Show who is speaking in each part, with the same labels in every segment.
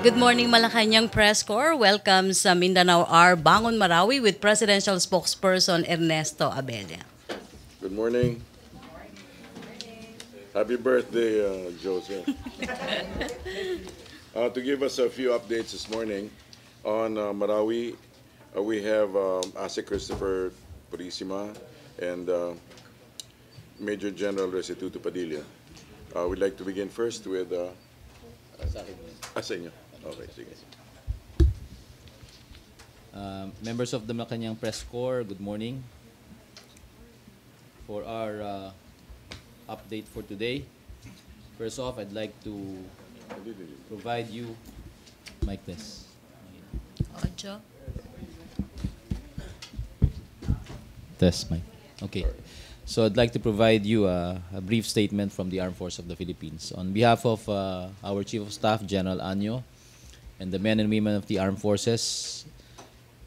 Speaker 1: Good morning, Malacañang Press Corps. Welcome sa Mindanao Hour, Bangon Marawi with Presidential Spokesperson Ernesto Abella.
Speaker 2: Good morning. Happy birthday, Joseph. To give us a few updates this morning on Marawi, we have Ase Kristoffer Purisima and Major General Restituto Padilla. We'd like to begin first with sa inyo. Okay, sige.
Speaker 3: Members of the Malacañang Press Corps, good morning. For our update for today, first off, I'd like to provide you mic test.
Speaker 1: Audio.
Speaker 3: Test mic. Okay. So I'd like to provide you a brief statement from the Armed Forces of the Philippines. On behalf of our Chief of Staff, General Anyo, and the men and women of the Armed Forces,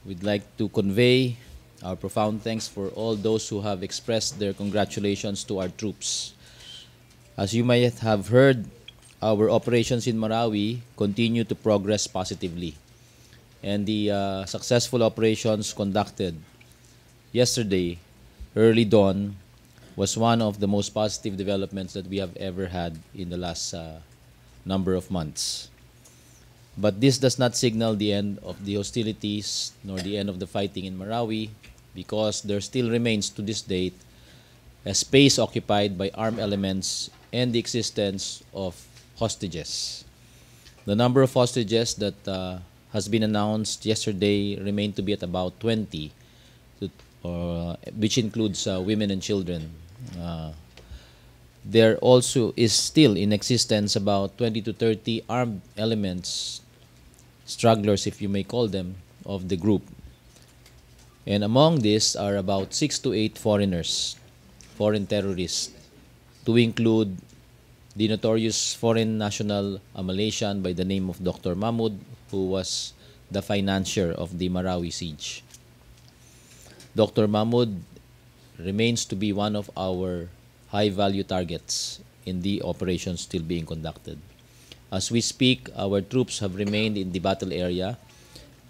Speaker 3: we'd like to convey our profound thanks for all those who have expressed their congratulations to our troops. As you might have heard, our operations in Marawi continue to progress positively. And the successful operations conducted yesterday, early dawn, was one of the most positive developments that we have ever had in the last number of months. But this does not signal the end of the hostilities nor the end of the fighting in Marawi, because there still remains to this date a space occupied by armed elements and the existence of hostages. The number of hostages that has been announced yesterday remain to be at about 20, which includes women and children. There also is still in existence about 20 to 30 armed elements, stragglers if you may call them, of the group. And among these are about 6 to 8 foreigners, foreign terrorists, to include the notorious foreign national, a Malaysian by the name of Dr. Mahmoud, who was the financier of the Marawi siege. Dr. Mahmoud remains to be one of our high-value targets in the operations still being conducted. As we speak, our troops have remained in the battle area,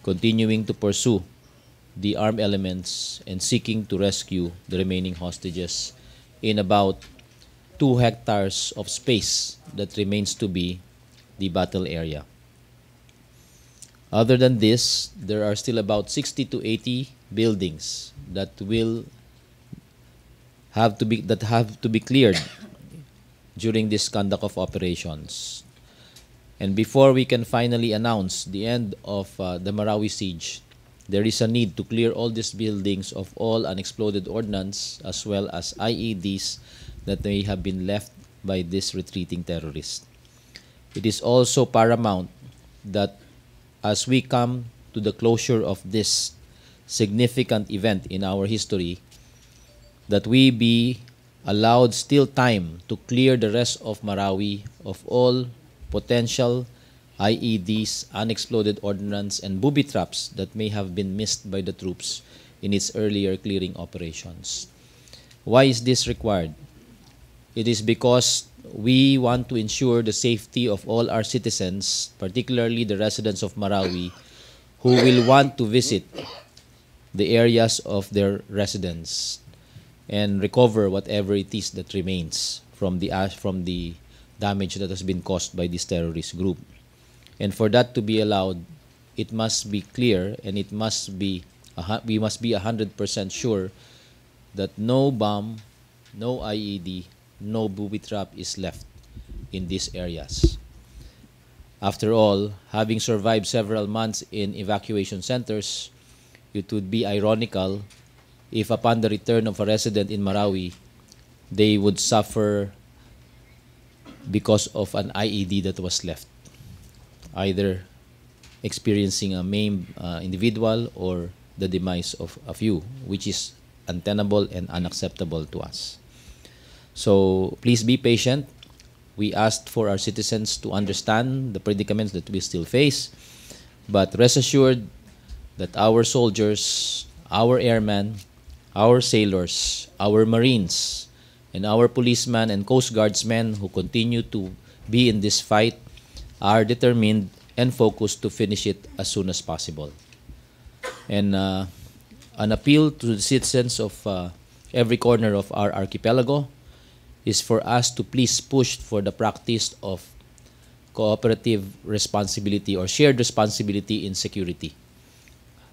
Speaker 3: continuing to pursue the armed elements and seeking to rescue the remaining hostages in about 2 hectares of space that remains to be the battle area. Other than this, there are still about 60 to 80 buildings that have to be cleared during this conduct of operations. And before we can finally announce the end of the Marawi siege, there is a need to clear all these buildings of all unexploded ordnance as well as IEDs that may have been left by this retreating terrorist. It is also paramount that as we come to the closure of this significant event in our history, that we be allowed still time to clear the rest of Marawi of all potential IEDs, unexploded ordnance, and booby traps that may have been missed by the troops in its earlier clearing operations. Why is this required? It is because we want to ensure the safety of all our citizens, particularly the residents of Marawi, who will want to visit the areas of their residence and recover whatever it is that remains from the damage that has been caused by this terrorist group. And for that to be allowed, it must be clear, and we must be 100% sure that no bomb, no IED, no booby trap is left in these areas. After all, having survived several months in evacuation centers, it would be ironical if upon the return of a resident in Marawi, they would suffer because of an IED that was left, either experiencing a maimed individual or the demise of a few, which is untenable and unacceptable to us. So please be patient. We asked for our citizens to understand the predicaments that we still face, but rest assured that our soldiers, our airmen, our sailors, our marines, and our policemen and coast guardsmen who continue to be in this fight are determined and focus to finish it as soon as possible. And an appeal to the citizens of every corner of our archipelago is for us to please push for the practice of cooperative responsibility or shared responsibility in security,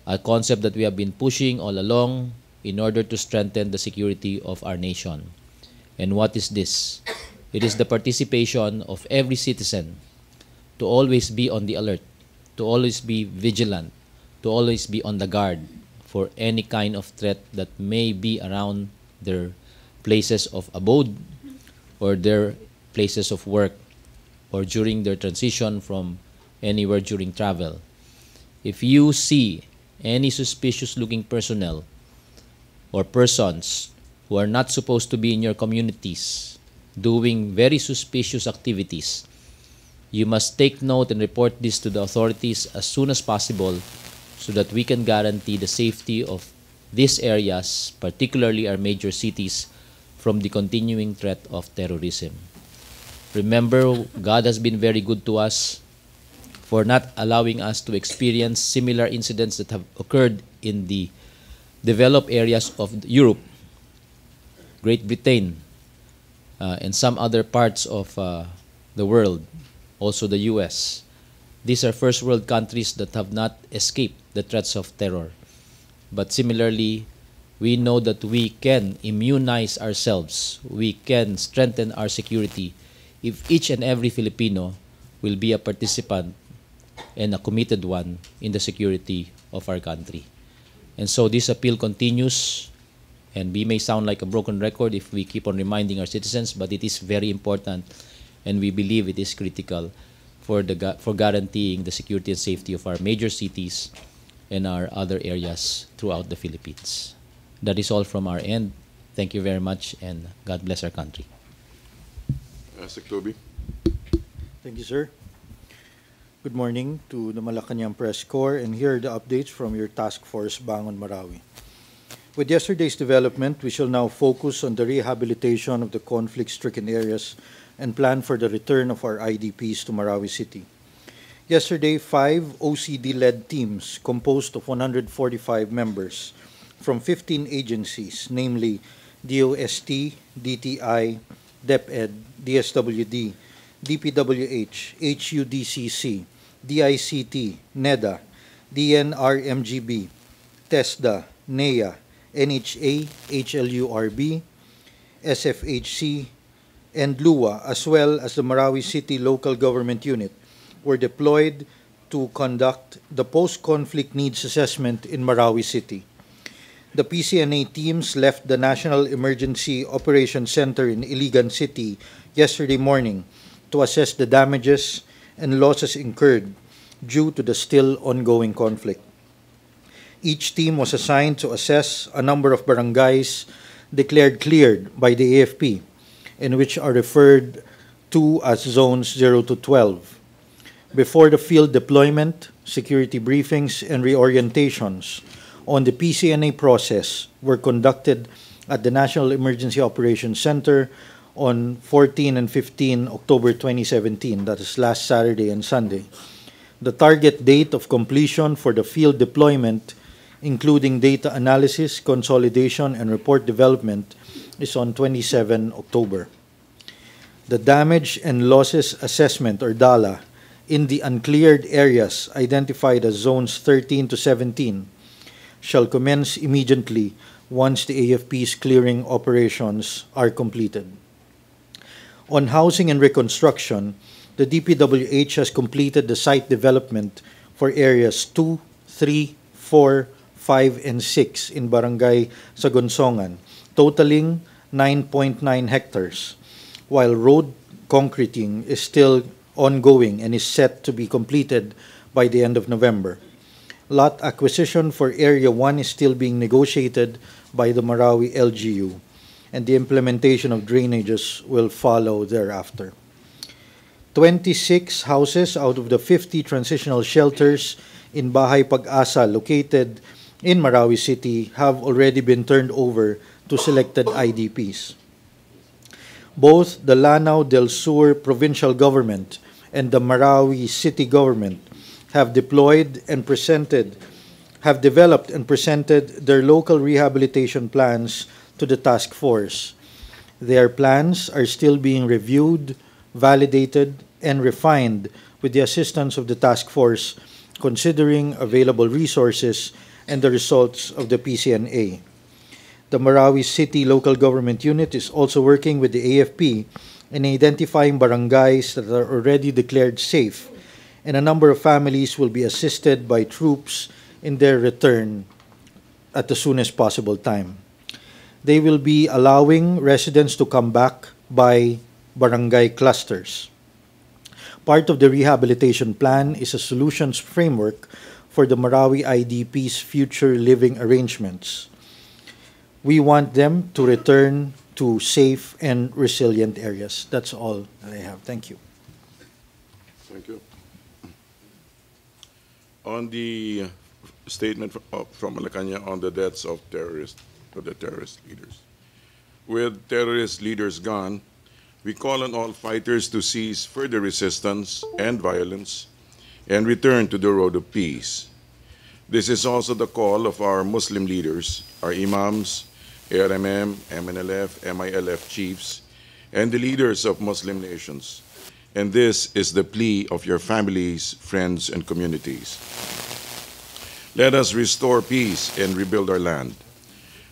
Speaker 3: a concept that we have been pushing all along in order to strengthen the security of our nation. And what is this? It is the participation of every citizen to always be on the alert, to always be vigilant, to always be on the guard for any kind of threat that may be around their places of abode or their places of work or during their transition from anywhere during travel. If you see any suspicious looking personnel or persons who are not supposed to be in your communities doing very suspicious activities, you must take note and report this to the authorities as soon as possible so that we can guarantee the safety of these areas, particularly our major cities, from the continuing threat of terrorism. Remember, God has been very good to us for not allowing us to experience similar incidents that have occurred in the developed areas of Europe, Great Britain, and some other parts of the world, also the US. These are first world countries that have not escaped the threats of terror. But similarly, we know that we can immunize ourselves, we can strengthen our security if each and every Filipino will be a participant and a committed one in the security of our country. And so this appeal continues, and we may sound like a broken record if we keep on reminding our citizens, but it is very important, and we believe it is critical for guaranteeing the security and safety of our major cities and our other areas throughout the Philippines. That is all from our end. Thank you very much, and God bless our country.
Speaker 2: Sectobi.
Speaker 4: Thank you, sir. Good morning to the Malacañang Press Corps, and here are the updates from your task force, Bangon Marawi. With yesterday's development, we shall now focus on the rehabilitation of the conflict-stricken areas and plan for the return of our IDPs to Marawi City. Yesterday, 5 OCD-led teams composed of 145 members from 15 agencies, namely DOST, DTI, DepEd, DSWD, DPWH, HUDCC, DICT, NEDA, DNRMGB, TESDA, NEA, NHA, HLURB, SFHC, and LUA, as well as the Marawi City Local Government Unit, were deployed to conduct the post-conflict needs assessment in Marawi City. The PCNA teams left the National Emergency Operations Center in Iligan City yesterday morning to assess the damages and losses incurred due to the still ongoing conflict. Each team was assigned to assess a number of barangays declared cleared by the AFP, and which are referred to as Zones 0 to 12. Before the field deployment, security briefings and reorientations on the PCNA process were conducted at the National Emergency Operations Center on 14 and 15 October 2017, that is last Saturday and Sunday. The target date of completion for the field deployment, including data analysis, consolidation, and report development, is on 27 October. The Damage and Losses Assessment, or DALA, in the uncleared areas identified as Zones 13 to 17 shall commence immediately once the AFP's clearing operations are completed. On housing and reconstruction, the DPWH has completed the site development for areas 2, 3, 4, 5, and 6 in Barangay Sagonsongan, totaling 9.9 hectares, while road concreting is still ongoing and is set to be completed by the end of November. Lot acquisition for Area 1 is still being negotiated by the Marawi LGU, and the implementation of drainages will follow thereafter. 26 houses out of the 50 transitional shelters in Bahay Pag-asa located in Marawi City have already been turned over to selected IDPs. Both the Lanao del Sur provincial government and the Marawi city government have developed and presented their local rehabilitation plans to the task force. Their plans are still being reviewed, validated, and refined with the assistance of the task force, considering available resources and the results of the PCNA. The Marawi City Local Government Unit is also working with the AFP in identifying barangays that are already declared safe, and a number of families will be assisted by troops in their return at the soonest possible time. They will be allowing residents to come back by barangay clusters. Part of the rehabilitation plan is a solutions framework for the Marawi IDP's future living arrangements. We want them to return to safe and resilient areas. That's all that I have. Thank you.
Speaker 2: Thank you. On the statement from Malacañang on the deaths of the terrorist leaders. With terrorist leaders gone, we call on all fighters to cease further resistance and violence and return to the road of peace. This is also the call of our Muslim leaders, our imams, ARMM, MNLF, MILF chiefs, and the leaders of Muslim nations. And this is the plea of your families, friends, and communities. Let us restore peace and rebuild our land.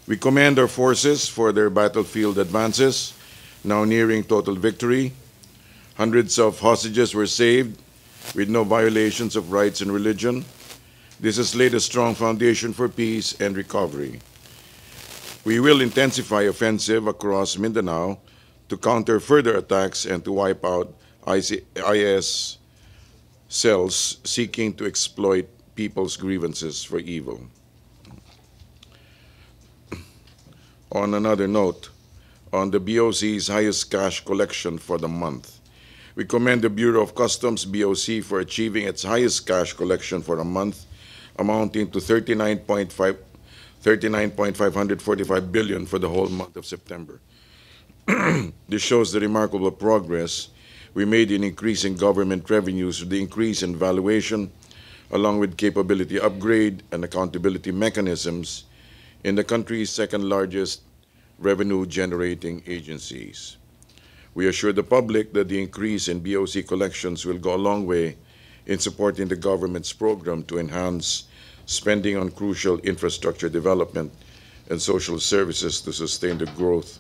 Speaker 2: We commend our forces for their battlefield advances, now nearing total victory. Hundreds of hostages were saved with no violations of rights and religion. This has laid a strong foundation for peace and recovery. We will intensify offensive across Mindanao to counter further attacks and to wipe out IS cells seeking to exploit people's grievances for evil. On another note, on the BOC's highest cash collection for the month, we commend the Bureau of Customs BOC for achieving its highest cash collection for a month, amounting to 39.545 billion for the whole month of September. This shows the remarkable progress we made in increasing government revenues with the increase in valuation, along with capability upgrade and accountability mechanisms in the country's second largest revenue-generating agencies. We assure the public that the increase in BOC collections will go a long way in supporting the government's program to enhance spending on crucial infrastructure development and social services to sustain the growth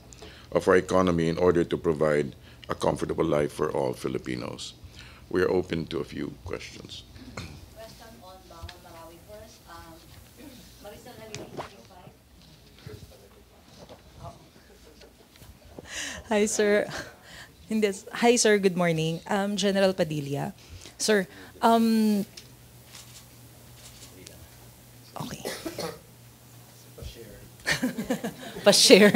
Speaker 2: of our economy in order to provide a comfortable life for all Filipinos. We are open to a few questions.
Speaker 1: Question on Marawi first.
Speaker 5: Hi, sir. Hi, sir. Good morning. General Padilla. Sir, okay. Pa-share.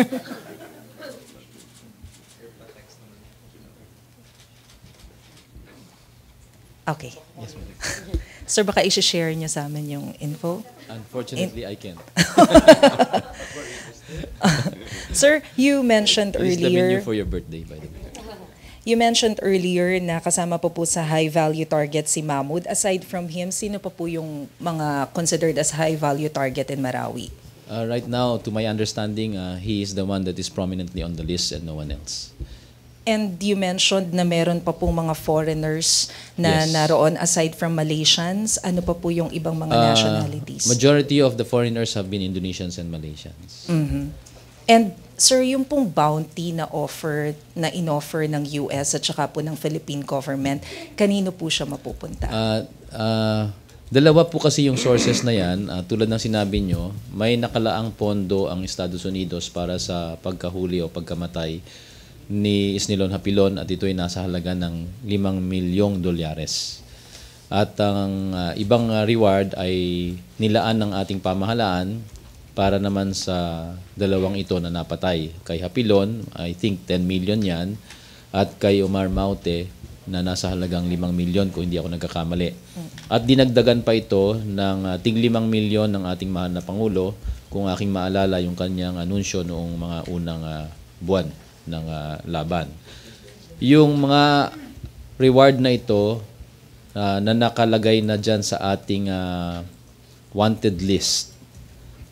Speaker 5: Okay.
Speaker 3: Yes, ma'am.
Speaker 5: Sir, baka i-share niyo sa amin yung info?
Speaker 3: Unfortunately, I can't.
Speaker 5: Sir, you mentioned
Speaker 3: This is the menu
Speaker 5: earlier,
Speaker 3: for your birthday, by the way.
Speaker 5: you mentioned earlier na kasama po sa high value target si Mahmoud. Aside from him, sino pa po yung mga considered as high value target in Marawi?
Speaker 3: Right now, to my understanding, he is the one that is prominently on the list and no one else.
Speaker 5: And you mentioned na meron pa pong mga foreigners na
Speaker 3: Yes.
Speaker 5: naroon aside from Malaysians. Ano pa po yung ibang mga nationalities?
Speaker 3: Majority of the foreigners have been Indonesians and Malaysians.
Speaker 5: And sir, yung pong bounty na in-offer ng US at saka po ng Philippine government, kanino po siya mapupunta?
Speaker 3: Dalawa po kasi yung sources na yan. Tulad ng sinabi nyo, may nakalaang pondo ang Estados Unidos para sa pagkahuli o pagkamatay ni Isnilon Hapilon at ito'y nasa halaga ng $5 milyong. At ang ibang reward ay nilaan ng ating pamahalaan para naman sa dalawang ito na napatay. Kay Hapilon, I think 10 million yan. At kay Omar Maute, na nasa halagang 5 milyon kung hindi ako nagkakamali. At dinagdagan pa ito ng tig 5 milyon ng ating mahal na Pangulo kung aking maalala yung kanyang anunsyo noong mga unang buwan ng laban. Yung mga reward na ito, na nakalagay na dyan sa ating wanted list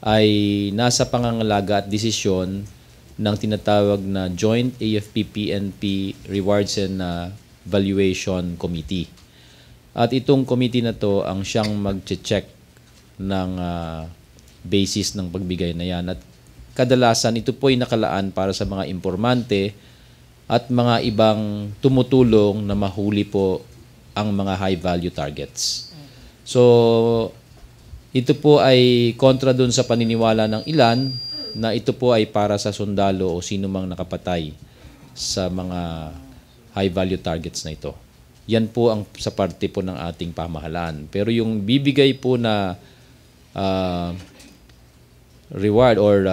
Speaker 3: ay nasa pangangalaga at desisyon ng tinatawag na Joint AFP-PNP Rewards and Valuation Committee. At itong committee na to ang siyang mag-check ng basis ng pagbigay na yan. At kadalasan ito po ay nakalaan para sa mga informante at mga ibang tumutulong na mahuli po ang mga high value targets. So, ito po ay kontra dun sa paniniwala ng ilan na ito po ay para sa sundalo o sino mang nakapatay sa mga high value targets na ito. Yan po ang sa parte po ng ating pamahalaan. Pero yung bibigay po na reward or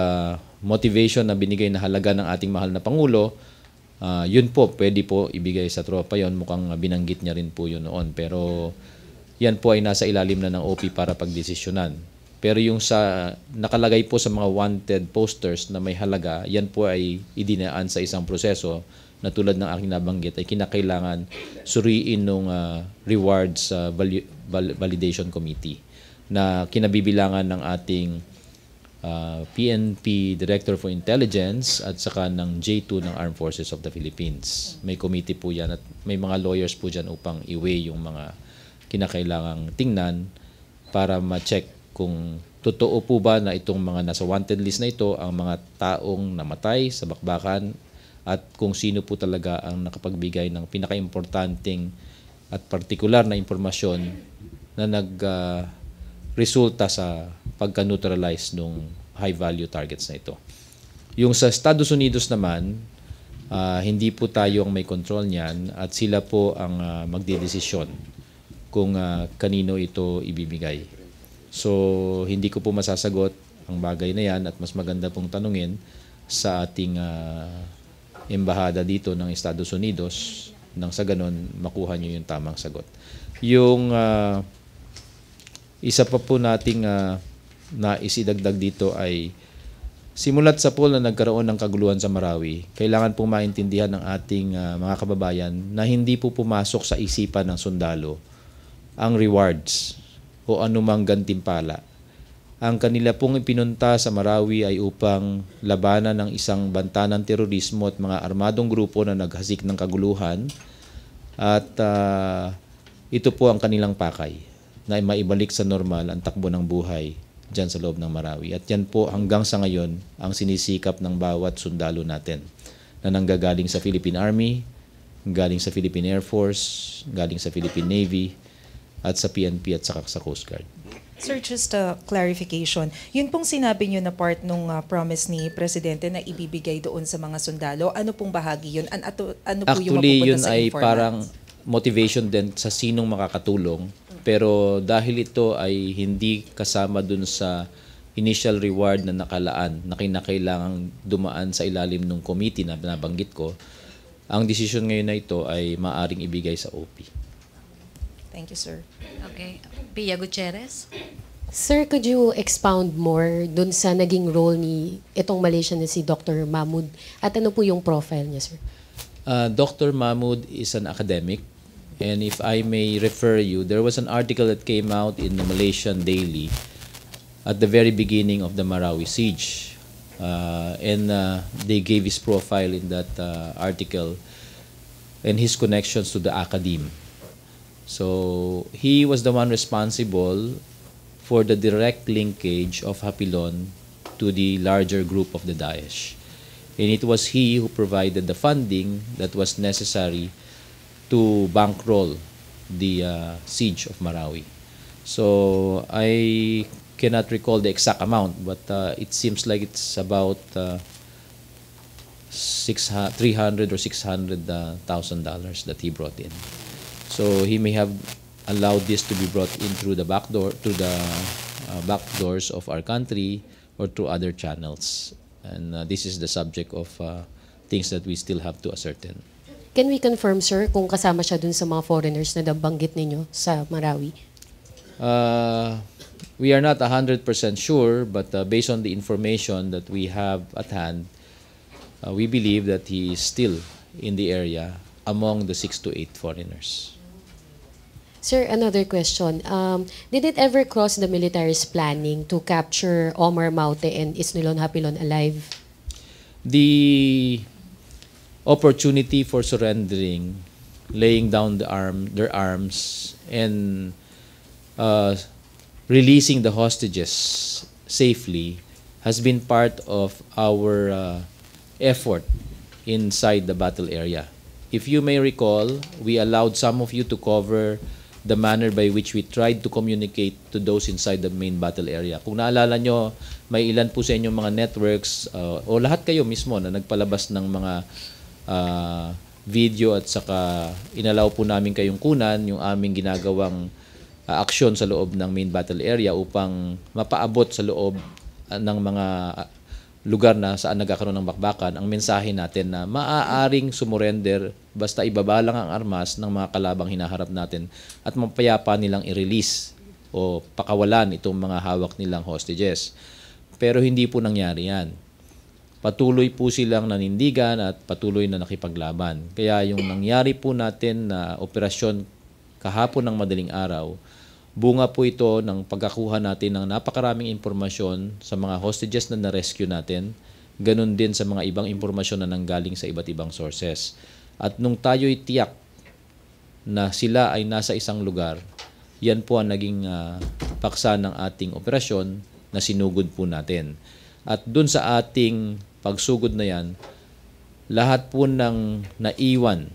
Speaker 3: motivation na binigay na halaga ng ating mahal na Pangulo, yun po, pwede po ibigay sa tropa yon. Mukhang binanggit niya rin po yun noon. Pero yan po ay nasa ilalim na ng OP para pagdesisyonan. Pero yung sa nakalagay po sa mga wanted posters na may halaga, yan po ay idinaan sa isang proseso na tulad ng aking nabanggit ay kinakailangan suriin ng rewards validation committee na kinabibilangan ng ating PNP Director for Intelligence at saka ng J2 ng Armed Forces of the Philippines. May committee po yan at may mga lawyers po dyan upang i-weigh yung mga kinakailangang tingnan para ma-check kung totoo po ba na itong mga nasa wanted list na ito ang mga taong namatay sa bakbakan at kung sino po talaga ang nakapagbigay ng pinaka-importanting at partikular na impormasyon na resulta sa pagka-neutralize ng high-value targets na ito. Yung sa Estados Unidos naman, hindi po tayo ang may control niyan at sila po ang magdedesisyon kung kanino ito ibibigay. So, hindi ko po masasagot ang bagay na yan at mas maganda pong tanungin sa ating embahada dito ng Estados Unidos nang sa ganon makuha nyo yung tamang sagot. Yung isa pa po nating naisidagdag dito ay simulat sa pool na nagkaroon ng kaguluhan sa Marawi, kailangan po maintindihan ng ating mga kababayan na hindi po pumasok sa isipan ng sundalo ang rewards o anumang gantimpala. Ang kanila pong ipinunta sa Marawi ay upang labanan ng isang banta ng terorismo at mga armadong grupo na naghasik ng kaguluhan at ito po ang kanilang pakay na maibalik sa normal ang takbo ng buhay dyan sa loob ng Marawi. At yan po hanggang sa ngayon ang sinisikap ng bawat sundalo natin na nanggagaling sa Philippine Army, galing sa Philippine Air Force, galing sa Philippine Navy, at sa PNP at sa Coast Guard.
Speaker 5: Sir, just a clarification. Yun pong sinabi nyo na part nung promise ni Presidente na ibibigay doon sa mga sundalo, ano pong bahagi yun? Ano po yung
Speaker 3: Actually,
Speaker 5: mapupunta
Speaker 3: yun
Speaker 5: sa
Speaker 3: ay
Speaker 5: informant?
Speaker 3: parang motivation din sa sinong makakatulong. Pero dahil ito ay hindi kasama dun sa initial reward na nakalaan, na kinakailangang dumaan sa ilalim ng committee na nabanggit ko, ang decision ngayon na ito ay maaring ibigay sa OP.
Speaker 5: Thank you, sir.
Speaker 1: Okay. Pia Gutierrez?
Speaker 6: Sir, could you expound more dun sa naging role ni itong Malaysian na si Dr. Mahmood? At ano po yung profile niya, sir?
Speaker 3: Dr. Mahmood is an academic. And if I may refer you, there was an article that came out in the Malaysian Daily at the very beginning of the Marawi siege. And they gave his profile in that article and his connections to the academe. So he was the one responsible for the direct linkage of Hapilon to the larger group of the Daesh. And it was he who provided the funding that was necessary to bankroll the siege of Marawi. So I cannot recall the exact amount, but it seems like it's about $300,000 or $600,000 that he brought in. So he may have allowed this to be brought in through the back door, through the back doors of our country, or through other channels. And this is the subject of things that we still have to ascertain.
Speaker 6: Can we confirm, sir, kung kasama siya dun sa mga foreigners na nabanggit ninyo sa Marawi?
Speaker 3: We are not 100% sure, but based on the information that we have at hand, we believe that he is still in the area among the 6 to 8 foreigners.
Speaker 6: Sir, another question. Did it ever cross the military's planning to capture Omar Maute and Isnilon Hapilon alive?
Speaker 3: The opportunity for surrendering, laying down their arms, and releasing the hostages safely has been part of our effort inside the battle area. If you may recall, we allowed some of you to cover the manner by which we tried to communicate to those inside the main battle area. Kung naalala nyo, may ilan po sa inyong mga networks o lahat kayo mismo na nagpalabas ng mga video at saka inalaw po namin kayong kunan yung aming ginagawang aksyon sa loob ng main battle area upang mapaabot sa loob ng mga lugar na saan nagkakaroon ng bakbakan ang mensahe natin na maaaring sumurrender basta ibaba lang ang armas ng mga kalabang hinaharap natin at mapayapa nilang i-release o pakawalan itong mga hawak nilang hostages. Pero hindi po nangyari yan. Patuloy po silang nanindigan at patuloy na nakipaglaban. Kaya yung nangyari po natin na operasyon kahapon ng madaling araw, bunga po ito ng pagkakuha natin ng napakaraming impormasyon sa mga hostages na na-rescue natin, ganun din sa mga ibang impormasyon na nanggaling sa iba't ibang sources. At nung tayo'y tiyak na sila ay nasa isang lugar, yan po ang naging paksa ng ating operasyon na sinugod po natin. At dun sa ating pagsugod na yan, lahat po ng naiwan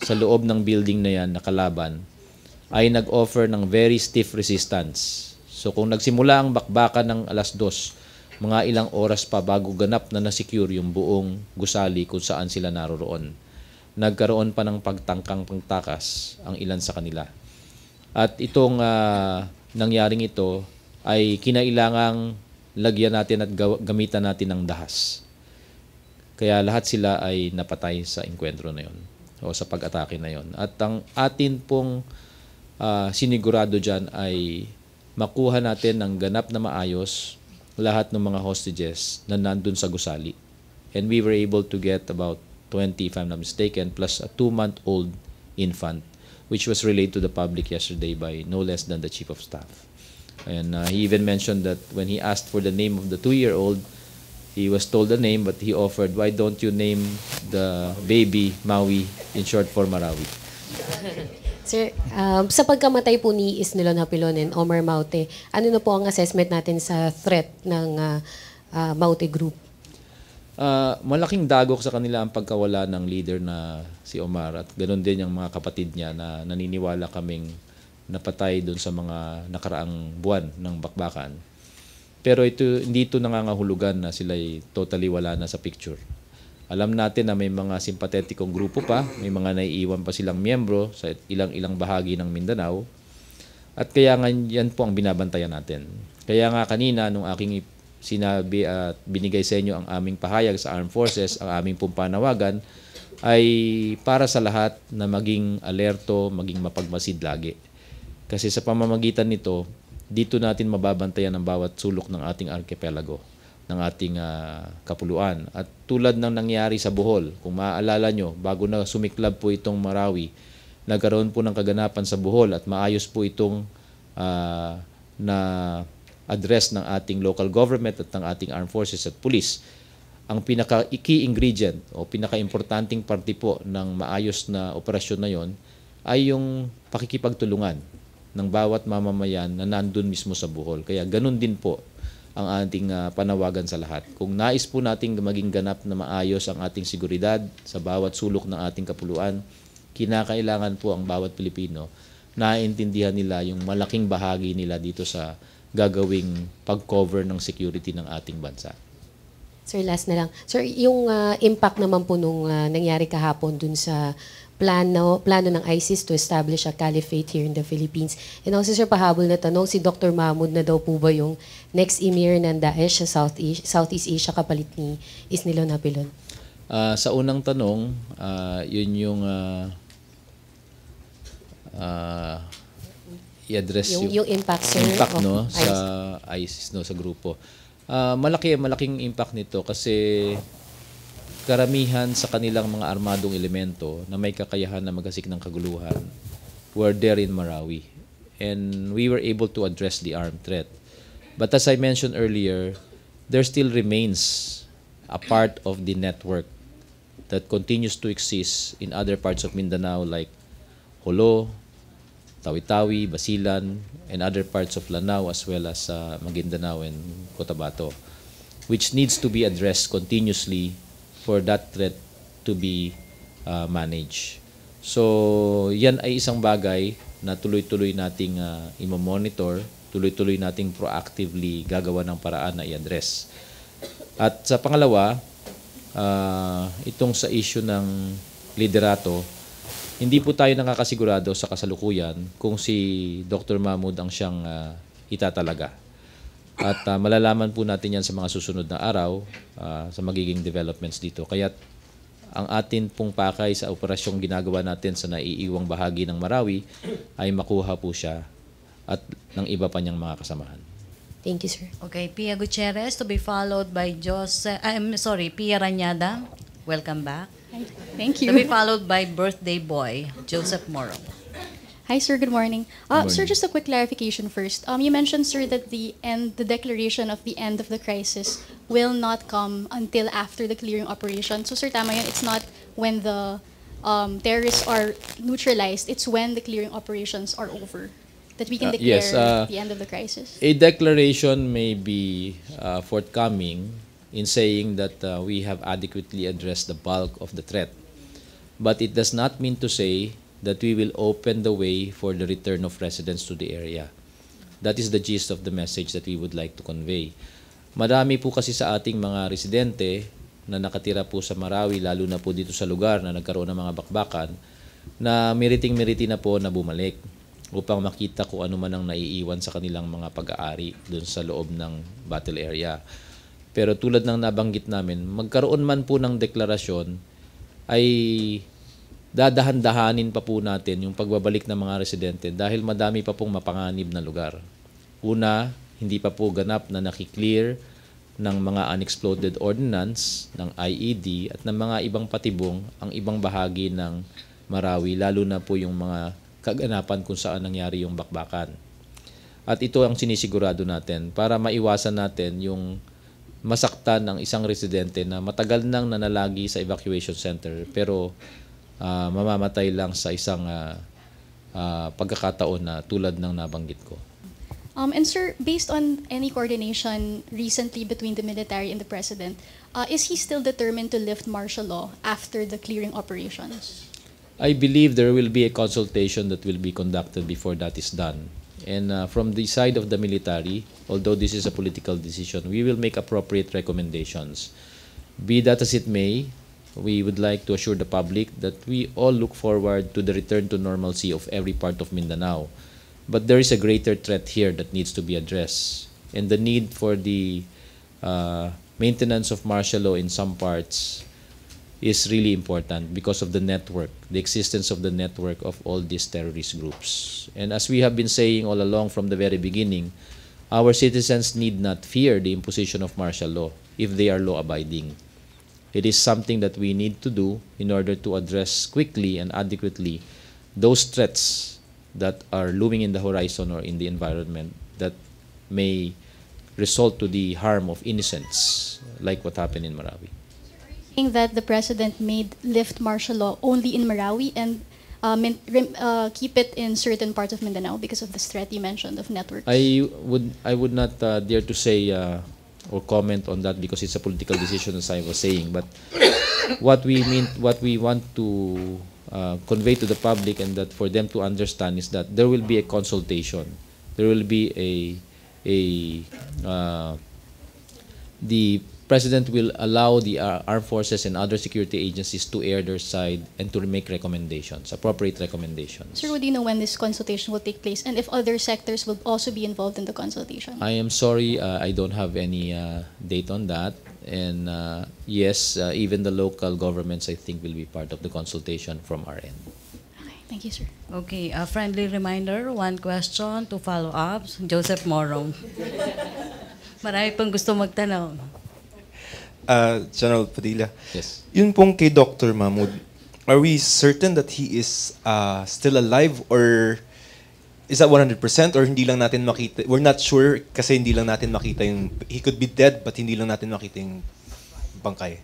Speaker 3: sa loob ng building na yan na kalaban ay nag-offer ng very stiff resistance. So kung nagsimula ang bakbakan ng 2:00, mga ilang oras pa bago ganap na na-secure yung buong gusali kung saan sila naroroon. Nagkaroon pa ng pagtangkang pangtakas ang ilan sa kanila. At itong nangyaring ito ay kinailangang lagyan natin at gamitan natin ng dahas. Kaya lahat sila ay napatay sa enkwentro na yon o sa pag-atake na yon. At ang atin pong sinigurado dyan ay makuha natin ng ganap na maayos lahat ng mga hostages na nandun sa gusali. And we were able to get about 20, if I'm not mistaken, plus a 2-month-old infant, which was relayed to the public yesterday by no less than the Chief of Staff. And he even mentioned that when he asked for the name of the 2-year-old, he was told the name, but he offered, why don't you name the baby Maui, in short for Marawi?
Speaker 6: Sir, sa pagkamatay po ni Isnilon Hapilon and Omar Maute, ano na po ang assessment natin sa threat ng Maute Group?
Speaker 3: Malaking dagok sa kanila ang pagkawala ng leader na si Omar at ganoon din yung mga kapatid niya na naniniwala kaming napatay doon sa mga nakaraang buwan ng bakbakan. Pero hindi ito nangangahulugan na sila'y totally wala na sa picture. Alam natin na may mga simpatetikong grupo pa, may mga naiiwan pa silang miyembro sa ilang-ilang bahagi ng Mindanao. At kaya nga yan po ang binabantayan natin. Kaya nga kanina nung aking sinabi at binigay sa inyo ang aming pahayag sa Armed Forces, ang aming pong panawagan, ay para sa lahat na maging alerto, maging mapagmasid lagi. Kasi sa pamamagitan nito, dito natin mababantayan ang bawat sulok ng ating archipelago, ng ating kapuluan. At tulad ng nangyari sa Bohol, kung maaalala nyo, bago na sumiklab po itong Marawi, nagkaroon po ng kaganapan sa Bohol at maayos po itong na address ng ating local government at ng ating armed forces at police. Ang pinaka-key ingredient o pinaka-importanting parte po ng maayos na operasyon na yon ay yung pakikipagtulungan ng bawat mamamayan na nandun mismo sa Bohol. Kaya ganun din po ang ating panawagan sa lahat. Kung nais po nating maging ganap na maayos ang ating seguridad sa bawat sulok ng ating kapuluan, kinakailangan po ang bawat Pilipino naiintindihan nila yung malaking bahagi nila dito sa gagawing pag-cover ng security ng ating bansa.
Speaker 6: Sir, last na lang. Sir, yung impact naman po nung nangyari kahapon dun sa plano ng ISIS to establish a caliphate here in the Philippines. And also, sir, pahabol na tanong, si Dr. Mahmoud na daw po ba yung next emir ng Daesh sa Southeast Asia kapalit ni Isnilon Hapilon?
Speaker 3: Sa unang tanong, yun yung i-address
Speaker 6: yung impact, sir,
Speaker 3: impact no, sa ISIS, no, sa grupo. Malaking impact nito kasi karamihan sa kanilang mga armadong elemento na may kakayahan na magasik ng kaguluhan were there in Marawi. And we were able to address the armed threat. But as I mentioned earlier, there still remains a part of the network that continues to exist in other parts of Mindanao like Jolo, Tawi-Tawi, Basilan, and other parts of Lanao as well as Maguindanao and Cotabato, which needs to be addressed continuously for that threat to be managed. So, yan ay isang bagay na tuloy-tuloy nating imo-monitor, tuloy-tuloy nating proactively gagawa ng paraan na i-address. At sa pangalawa, itong sa issue ng liderato, hindi po tayo nakakasigurado sa kasalukuyan kung si Dr. Mahmoud ang siyang itatalaga. At malalaman po natin yan sa mga susunod na araw sa magiging developments dito. Kaya ang atin pong pakay sa operasyong ginagawa natin sa naiiwang bahagi ng Marawi ay makuha po siya at ng iba pa niyang mga kasamahan.
Speaker 6: Thank you, sir.
Speaker 1: Okay, Pia Gutierrez to be followed by Pia Ranyada. Welcome back.
Speaker 7: Thank
Speaker 1: To be
Speaker 7: you.
Speaker 1: followed by birthday boy, Joseph Moro.
Speaker 7: Hi, sir. Good morning.
Speaker 3: Good
Speaker 7: Sir,
Speaker 3: morning.
Speaker 7: just a quick clarification first. You mentioned, sir, that the declaration of the end of the crisis will not come until after the clearing operation. So, sir, tama yun. It's not when the terrorists are neutralized. It's when the clearing operations are over that we can declare
Speaker 3: yes,
Speaker 7: the end of the crisis.
Speaker 3: A declaration may be forthcoming in saying that we have adequately addressed the bulk of the threat. But it does not mean to say that we will open the way for the return of residents to the area. That is the gist of the message that we would like to convey. Marami po kasi sa ating mga residente na nakatira po sa Marawi, lalo na po dito sa lugar na nagkaroon ng mga bakbakan, na miriting-miriti na po na bumalik upang makita kung ano man ang naiiwan sa kanilang mga pag-aari dun sa loob ng battle area. Pero tulad ng nabanggit namin, magkaroon man po ng deklarasyon ay dadahan-dahanin pa po natin yung pagbabalik ng mga residente dahil madami pa pong mapanganib na lugar. Una, hindi pa po ganap na nakiklear ng mga unexploded ordnance, ng IED at ng mga ibang patibong ang ibang bahagi ng Marawi, lalo na po yung mga kaganapan kung saan nangyari yung bakbakan. At ito ang sinisigurado natin para maiwasan natin yung masaktan ng isang residente na matagal nang nanalagi sa evacuation center pero mamamatay lang sa isang pagkakataon na tulad ng nabanggit ko.
Speaker 7: And sir, based on any coordination recently between the military and the president, is he still determined to lift martial law after the clearing operations?
Speaker 3: I believe there will be a consultation that will be conducted before that is done. And from the side of the military, although this is a political decision, we will make appropriate recommendations. Be that as it may, we would like to assure the public that we all look forward to the return to normalcy of every part of Mindanao. But there is a greater threat here that needs to be addressed. And the need for the maintenance of martial law in some parts is really important because of the network, the existence of the network of all these terrorist groups. And as we have been saying all along from the very beginning, our citizens need not fear the imposition of martial law if they are law-abiding. It is something that we need to do in order to address quickly and adequately those threats that are looming in the horizon or in the environment that may result to the harm of innocents, like what happened in Marawi.
Speaker 7: Saying that the president made lift martial law only in Marawi and keep it in certain parts of Mindanao because of this threat you mentioned of networks.
Speaker 3: I would not dare to say or comment on that because it's a political decision, as I was saying. But what we want to convey to the public and that for them to understand is that there will be a consultation. There will be the President will allow the armed forces and other security agencies to air their side and to make recommendations, appropriate recommendations.
Speaker 7: Sir, would you know when this consultation will take place and if other sectors will also be involved in the consultation?
Speaker 3: I am sorry, I don't have any date on that. And yes, even the local governments, I think, will be part of the consultation from our end.
Speaker 7: Okay, thank you, sir.
Speaker 1: Okay, a friendly reminder, one question to follow up. Joseph Moro. Marami pang gusto magtanong.
Speaker 8: General Padilla.
Speaker 3: Yes.
Speaker 8: Yun pong kay Dr. Mahmoud, are we certain that he is still alive, or is that 100%, or hindi lang natin makita? We're not sure kasi hindi lang natin makita yung, he could be dead but hindi lang natin makita yung bangkay.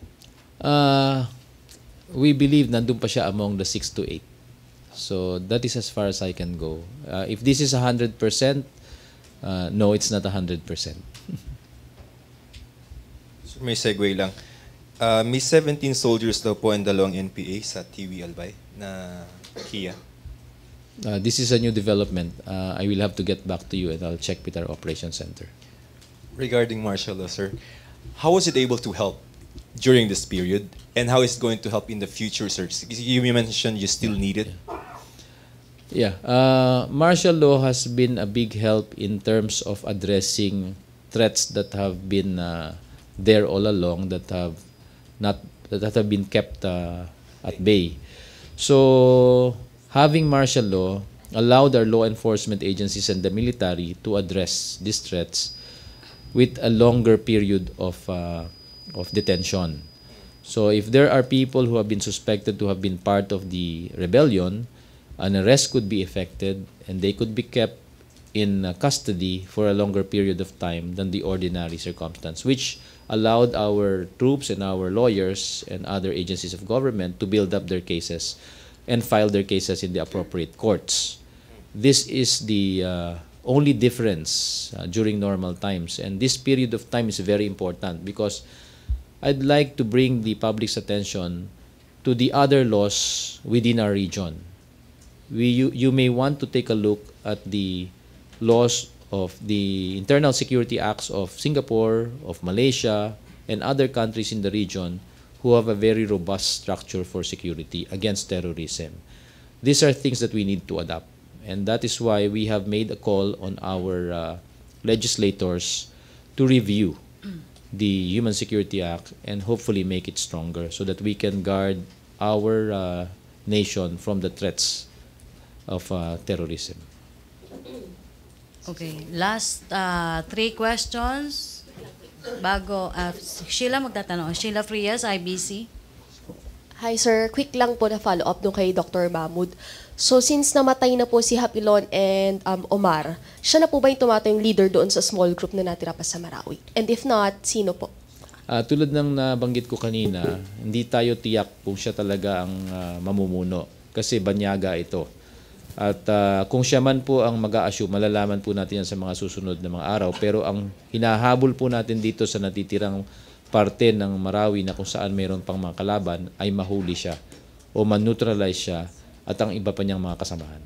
Speaker 3: We believe nandun pa siya among the 6 to 8. So that is as far as I can go. If this is 100%, no, it's not 100%.
Speaker 8: So may segue lang. May 17 soldiers daw po and 2 NPA sa TV Albay na Kia.
Speaker 3: This is a new development. I will have to get back to you and I'll check with our operations center.
Speaker 8: Regarding martial law, sir, how was it able to help during this period, and how is it going to help in the future, sir? You mentioned you still need it.
Speaker 3: Yeah, martial law has been a big help in terms of addressing threats that have been there all along, that have been kept at bay. So having martial law allowed our law enforcement agencies and the military to address these threats with a longer period of detention. So if there are people who have been suspected to have been part of the rebellion, an arrest could be effected and they could be kept in custody for a longer period of time than the ordinary circumstance, which allowed our troops and our lawyers and other agencies of government to build up their cases and file their cases in the appropriate courts. This is the only difference during normal times, and this period of time is very important because I'd like to bring the public's attention to the other laws within our region. You may want to take a look at the laws of the Internal Security Acts of Singapore, of Malaysia, and other countries in the region who have a very robust structure for security against terrorism. These are things that we need to adapt, and that is why we have made a call on our legislators to review the Human Security Act and hopefully make it stronger so that we can guard our nation from the threats of terrorism.
Speaker 1: Okay, last 3 questions. Bago, Sheila magtatanong. Sheila Frias, IBC.
Speaker 9: Hi sir, quick lang po na follow-up nung kay Dr. Mahmoud. So since namatay na po si Hapilon and Omar, siya na po ba yung tumatayong leader doon sa small group na natira pa sa Marawi? And if not, sino po?
Speaker 3: Tulad ng nabanggit ko kanina, hindi tayo tiyak kung siya talaga ang mamumuno kasi banyaga ito. At kung siya man po ang mag-a-assume, malalaman po natin yan sa mga susunod na mga araw. Pero ang hinahabol po natin dito sa natitirang parte ng Marawi na kung saan mayroon pang mga kalaban ay mahuli siya o man-neutralize siya at ang iba pa niyang mga kasamahan.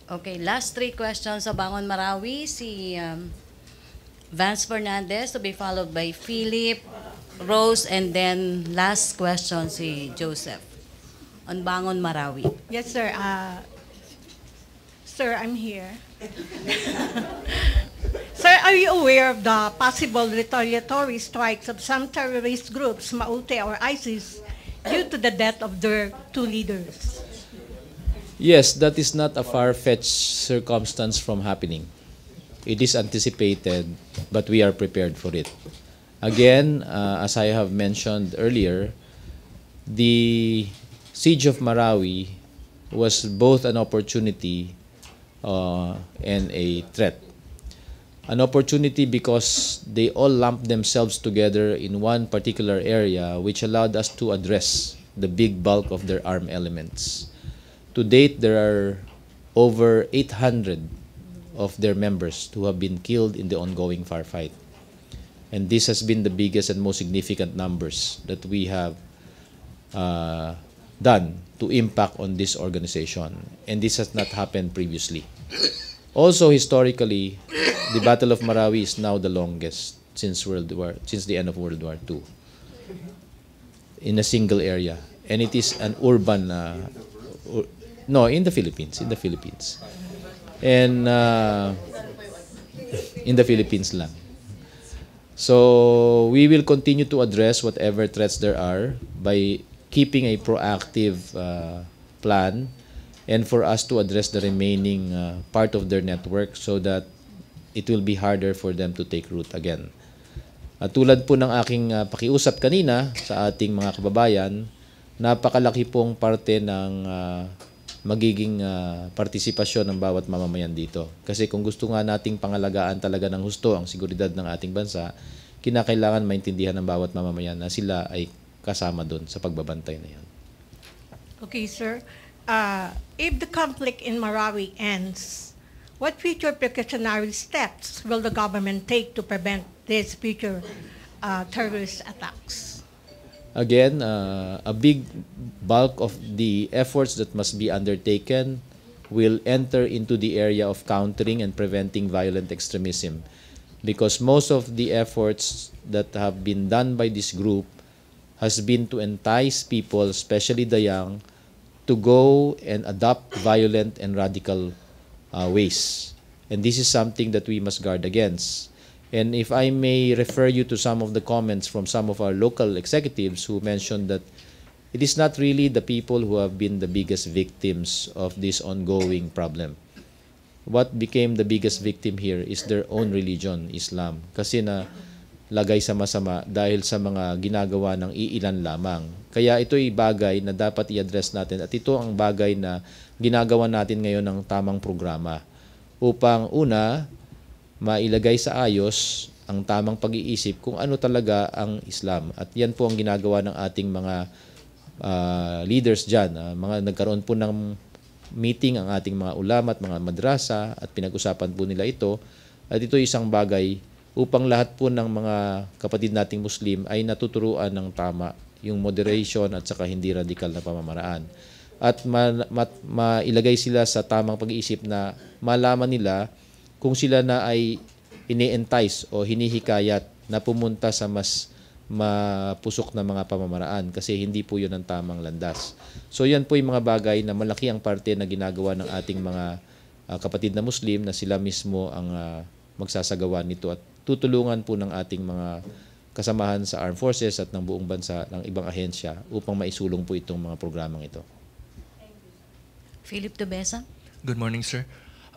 Speaker 1: Okay, last 3 questions sa Bangon Marawi. Si Vance Fernandez to be followed by Philip, Rose, and then last question si Joseph on Bangon Marawi.
Speaker 10: Yes, sir. Sir, I'm here. Sir, are you aware of the possible retaliatory strikes of some terrorist groups, Maute or ISIS, due to the death of their 2 leaders?
Speaker 3: Yes, that is not a far-fetched circumstance from happening. It is anticipated, but we are prepared for it. Again, as I have mentioned earlier, the siege of Marawi was both an opportunity and a threat. An opportunity because they all lumped themselves together in one particular area, which allowed us to address the big bulk of their armed elements. To date, there are over 800 of their members who have been killed in the ongoing firefight. And this has been the biggest and most significant numbers that we have done to impact on this organization. And this has not happened previously. Also, historically, the Battle of Marawi is now the longest since the end of World War II in a single area. And it is an urban in the Philippines. And in the Philippines lang. So we will continue to address whatever threats there are by keeping a proactive plan and for us to address the remaining part of their network so that it will be harder for them to take root again. At tulad po ng aking pakiusap kanina sa ating mga kababayan, napakalaki pong parte ng magiging partisipasyon ng bawat mamamayan dito. Kasi kung gusto nga nating pangalagaan talaga ng husto ang seguridad ng ating bansa, kinakailangan maintindihan ng bawat mamamayan na sila ay kasama doon sa pagbabantay na yan.
Speaker 10: Okay, sir. If the conflict in Marawi ends, what future precautionary steps will the government take to prevent these future terrorist attacks?
Speaker 3: Again, a big bulk of the efforts that must be undertaken will enter into the area of countering and preventing violent extremism, because most of the efforts that have been done by this group has been to entice people, especially the young, to go and adopt violent and radical ways. And this is something that we must guard against. And if I may refer you to some of the comments from some of our local executives who mentioned that it is not really the people who have been the biggest victims of this ongoing problem. What became the biggest victim here is their own religion, Islam. Kasi na lagay sa masama dahil sa mga ginagawa ng iilan lamang. Kaya ito'y bagay na dapat i-address natin at ito ang bagay na ginagawa natin ngayon ng tamang programa upang una, mailagay sa ayos ang tamang pag-iisip kung ano talaga ang Islam. At yan po ang ginagawa ng ating mga leaders dyan. Nagkaroon po ng meeting ang ating mga ulama at mga madrasa at pinag-usapan po nila ito. At ito isang bagay upang lahat po ng mga kapatid nating Muslim ay natuturuan ng tama yung moderation at saka hindi radikal na pamamaraan. At mailagay sila sa tamang pag-iisip na malaman nila kung sila na ay ini-entice o hinihikayat na pumunta sa mas mapusok na mga pamamaraan kasi hindi po yun ang tamang landas. So yan po yung mga bagay na malaki ang parte na ginagawa ng ating mga kapatid na Muslim na sila mismo ang magsasagawa nito at tutulungan po ng ating mga kasamahan sa Armed Forces at ng buong bansa ng ibang ahensya upang maisulong po itong mga programang ito.
Speaker 1: Philip Tubesa.
Speaker 11: Good morning, sir.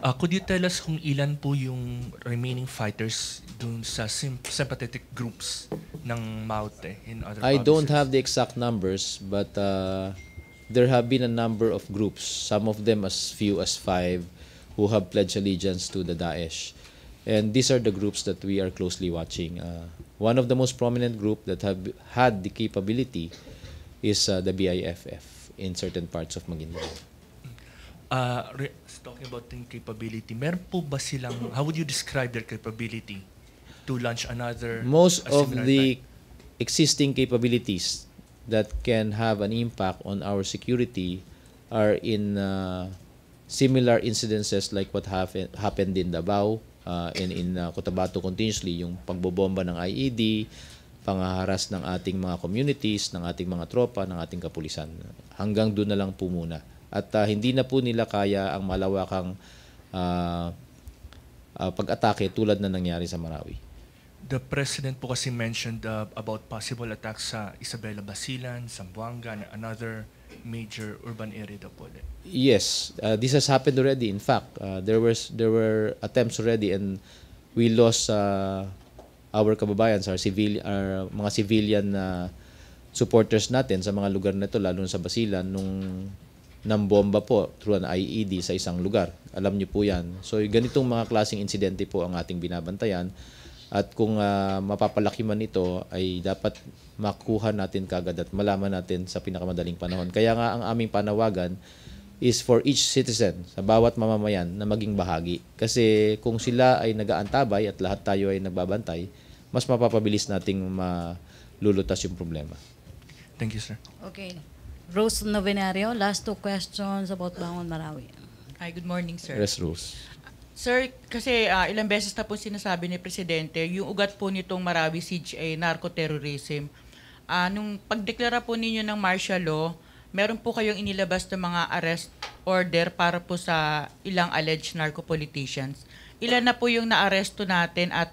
Speaker 11: Could you tell us kung ilan po yung remaining fighters dun sa sympathetic groups ng Maute in other
Speaker 3: I
Speaker 11: provinces?
Speaker 3: don't have the exact numbers, but there have been a number of groups, some of them as few as 5, who have pledged allegiance to the Daesh. And these are the groups that we are closely watching. One of the most prominent group that have had the capability is the BIFF in certain parts of Maguindanao.
Speaker 11: Talking about the capability, meron po ba silang, how would you describe their capability to launch another?
Speaker 3: Most
Speaker 11: a
Speaker 3: of
Speaker 11: similar
Speaker 3: the
Speaker 11: type?
Speaker 3: existing capabilities that can have an impact on our security are in similar incidences like what happened in Davao and in Cotabato continuously, yung pagbobomba ng IED, panghaharas ng ating mga communities, ng ating mga tropa, ng ating kapulisan. Hanggang doon na lang po muna. At hindi na po nila kaya ang malawakang pag-atake tulad na nangyari sa Marawi.
Speaker 11: The President po kasi mentioned about possible attacks sa Isabela Basilan, Zamboanga, and another major urban area daw po.
Speaker 3: Yes, this has happened already. In fact, there were attempts already and we lost our kababayans, our mga civilian supporters natin sa mga lugar na ito, lalo sa Basilan, nung ng bomba po through an IED sa isang lugar. Alam niyo po yan. So ganitong mga klaseng insidente po ang ating binabantayan at kung mapapalaki man ito ay dapat makuha natin kagad at malaman natin sa pinakamadaling panahon. Kaya nga ang aming panawagan is for each citizen, sa bawat mamamayan na maging bahagi. Kasi kung sila ay nag-aantabay at lahat tayo ay nagbabantay, mas mapapabilis nating malulutas yung problema.
Speaker 11: Thank you, sir.
Speaker 1: Okay. Rose Novenario, last 2 questions about Bangon Marawi.
Speaker 12: Hi, good morning, sir.
Speaker 3: Yes, Rose.
Speaker 12: Sir, kasi ilang beses na po sinasabi ni Presidente, yung ugat po nitong Marawi siege ay narco-terrorism. Nung pagdeklara po ninyo ng martial law, meron po kayong inilabas ng mga arrest order para po sa ilang alleged narco-politicians. Ilan na po yung naaresto natin at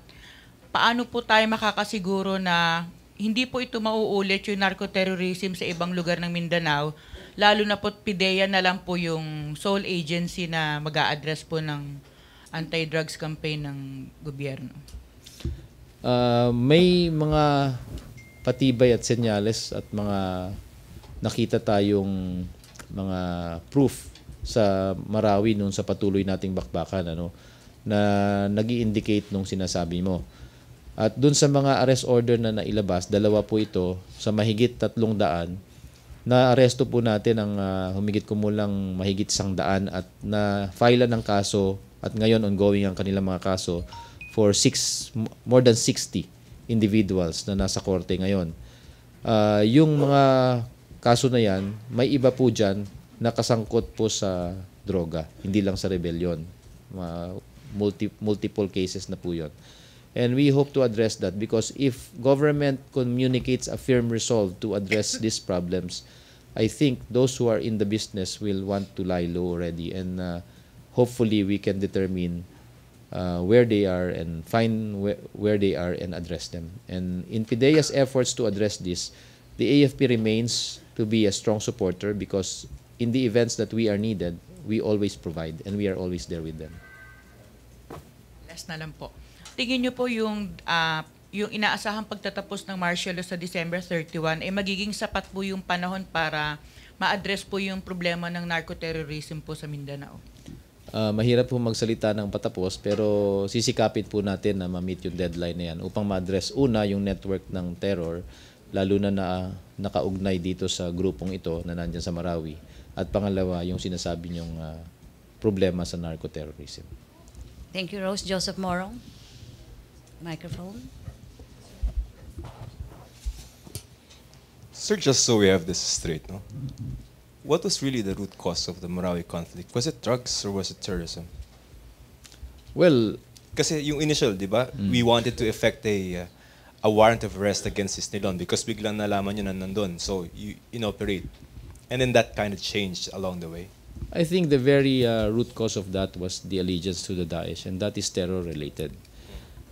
Speaker 12: paano po tayo makakasiguro na hindi po ito mauulit yung narco-terrorism sa ibang lugar ng Mindanao, lalo na po PIDEA na lang po yung sole agency na mag-a-address po ng anti-drugs campaign ng gobyerno.
Speaker 3: May mga patibay at senyales at mga nakita tayong mga proof sa Marawi nung sa patuloy nating bakbakan, ano, na nag-i-indicate nung sinasabi mo. At dun sa mga arrest order na nailabas, 2 po ito, sa mahigit 300, na-aresto po natin ang humigit kumulang mahigit 100 at na-file ng kaso at ngayon ongoing ang kanilang mga kaso for more than 60 individuals na nasa korte ngayon. Yung mga kaso na yan, may iba po dyan na kasangkot po sa droga, hindi lang sa rebellion. Multiple cases na po yun. And we hope to address that because if government communicates a firm resolve to address these problems, I think those who are in the business will want to lie low already, and hopefully we can determine where they are and find where they are and address them. And in PIDEA's efforts to address this, the AFP remains to be a strong supporter because in the events that we are needed, we always provide and we are always there with them.
Speaker 12: Last na lang po. Tingin niyo po yung inaasahang pagtatapos ng martial law sa December 31 ay magiging sapat po yung panahon para ma-address po yung problema ng narco-terrorism po sa Mindanao?
Speaker 3: Mahirap po magsalita ng patapos pero sisikapin po natin na ma-meet yung deadline na yan upang ma-address una yung network ng terror, lalo na nakaugnay dito sa grupong ito na nandyan sa Marawi, at pangalawa yung sinasabi niyong problema sa narco-terrorism.
Speaker 1: Thank you, Rose. Joseph Morong. Microphone.
Speaker 8: Sir, just so we have this straight, no? What was really the root cause of the Marawi conflict? Was it drugs or was it terrorism?
Speaker 3: Well,
Speaker 8: kasi yung initial, di ba? We wanted to effect a warrant of arrest against Isnilon because biglang nalaman nyo na nandun. So you inoperate. And then that kind of changed along the way.
Speaker 3: I think the very root cause of that was the allegiance to the Daesh, and that is terror-related.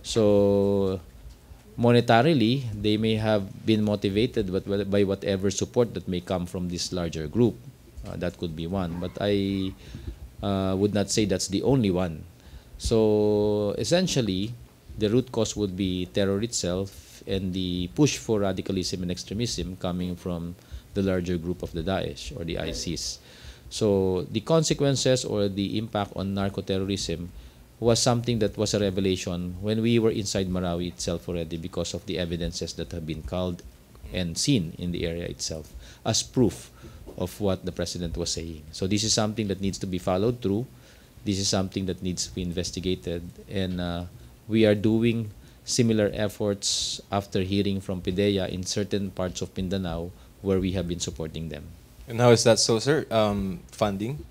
Speaker 3: So, monetarily, they may have been motivated by whatever support that may come from this larger group. That could be one. But I would not say that's the only one. So, essentially, the root cause would be terror itself and the push for radicalism and extremism coming from the larger group of the Daesh or the ISIS. So, the consequences or the impact on narco-terrorism was something that was a revelation when we were inside Marawi itself already because of the evidences that have been culled and seen in the area itself as proof of what the president was saying. So this is something that needs to be followed through. This is something that needs to be investigated, and we are doing similar efforts after hearing from PIDEA in certain parts of Mindanao where we have been supporting them.
Speaker 8: And how is that so, sir? Funding?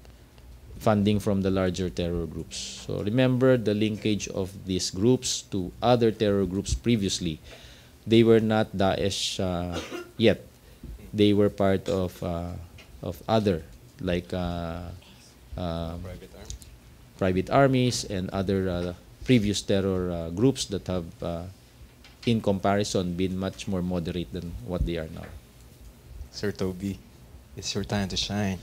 Speaker 3: Funding from the larger terror groups. So remember the linkage of these groups to other terror groups previously. They were not Daesh yet. They were part of other like private armies and other previous terror groups that have in comparison been much more moderate than what they are now.
Speaker 8: Sir Toby, it's your time to shine.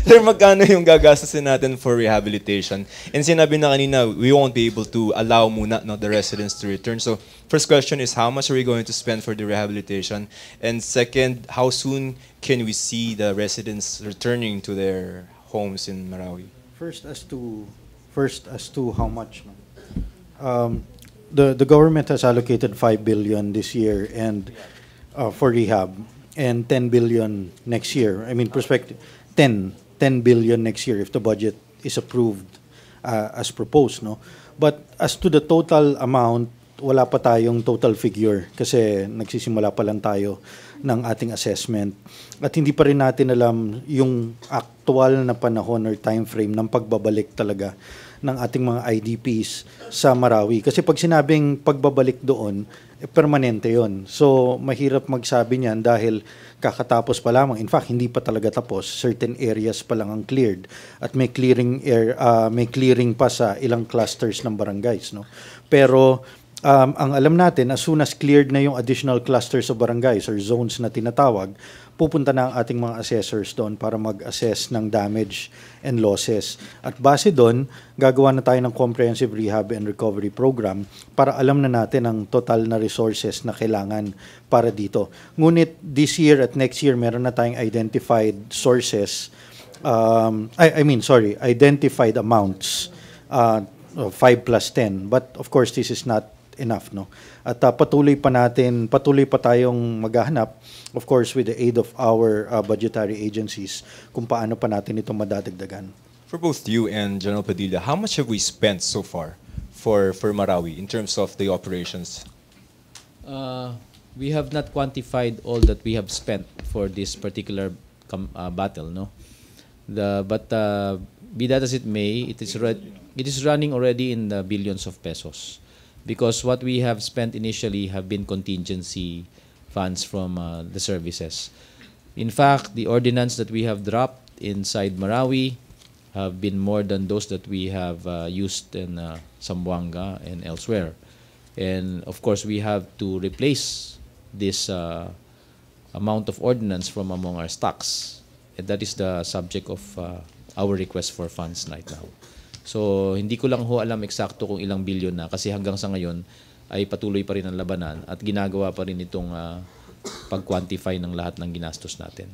Speaker 8: Sir, magkano yung gagastusin natin for rehabilitation? And sinabi na kanina, we won't be able to allow muna the residents to return. So, first question is, how much are we going to spend for the rehabilitation? And second, how soon can we see the residents returning to their homes in Marawi?
Speaker 4: First, as to how much. The government has allocated 5 billion this year and for rehab, and 10 billion next year. I mean, perspective, 10 billion next year if the budget is approved as proposed, no? But as to the total amount, wala pa tayong total figure kasi nagsisimula pa lang tayo ng ating assessment. At hindi pa rin natin alam yung actual na panahon or time frame ng pagbabalik talaga ng ating mga IDPs sa Marawi. Kasi pag sinabing pagbabalik doon, permanente yon. So, mahirap magsabi niyan dahil kakatapos pa lamang. In fact, hindi pa talaga tapos. Certain areas pa lang ang cleared. At may clearing pa sa ilang clusters ng barangays, no? Pero ang alam natin, as soon as cleared na yung additional clusters of barangays or zones na tinatawag, pupunta na ang ating mga assessors doon para mag-assess ng damage and losses. At base doon, gagawa na tayo ng comprehensive rehab and recovery program para alam na natin ang total na resources na kailangan para dito. Ngunit this year at next year, meron na tayong identified sources, identified amounts, 5 plus 10. But of course, this is not enough, no? At patuloy pa tayong maghahanap, of course, with the aid of our budgetary agencies, kung paano pa natin ito madadagdagan.
Speaker 8: For both you and General Padilla, how much have we spent so far for Marawi in terms of the operations?
Speaker 3: We have not quantified all that we have spent for this particular battle, no? But be that as it may, it is running already in the billions of pesos, because what we have spent initially have been contingency funds from the services. In fact, the ordinance that we have dropped inside Marawi have been more than those that we have used in Zamboanga and elsewhere. And of course, we have to replace this amount of ordinance from among our stocks. And that is the subject of our request for funds right now. So, hindi ko lang ho alam eksakto kung ilang bilyon na, kasi hanggang sa ngayon ay patuloy pa rin ang labanan at ginagawa pa rin itong pag-quantify ng lahat ng ginastos natin.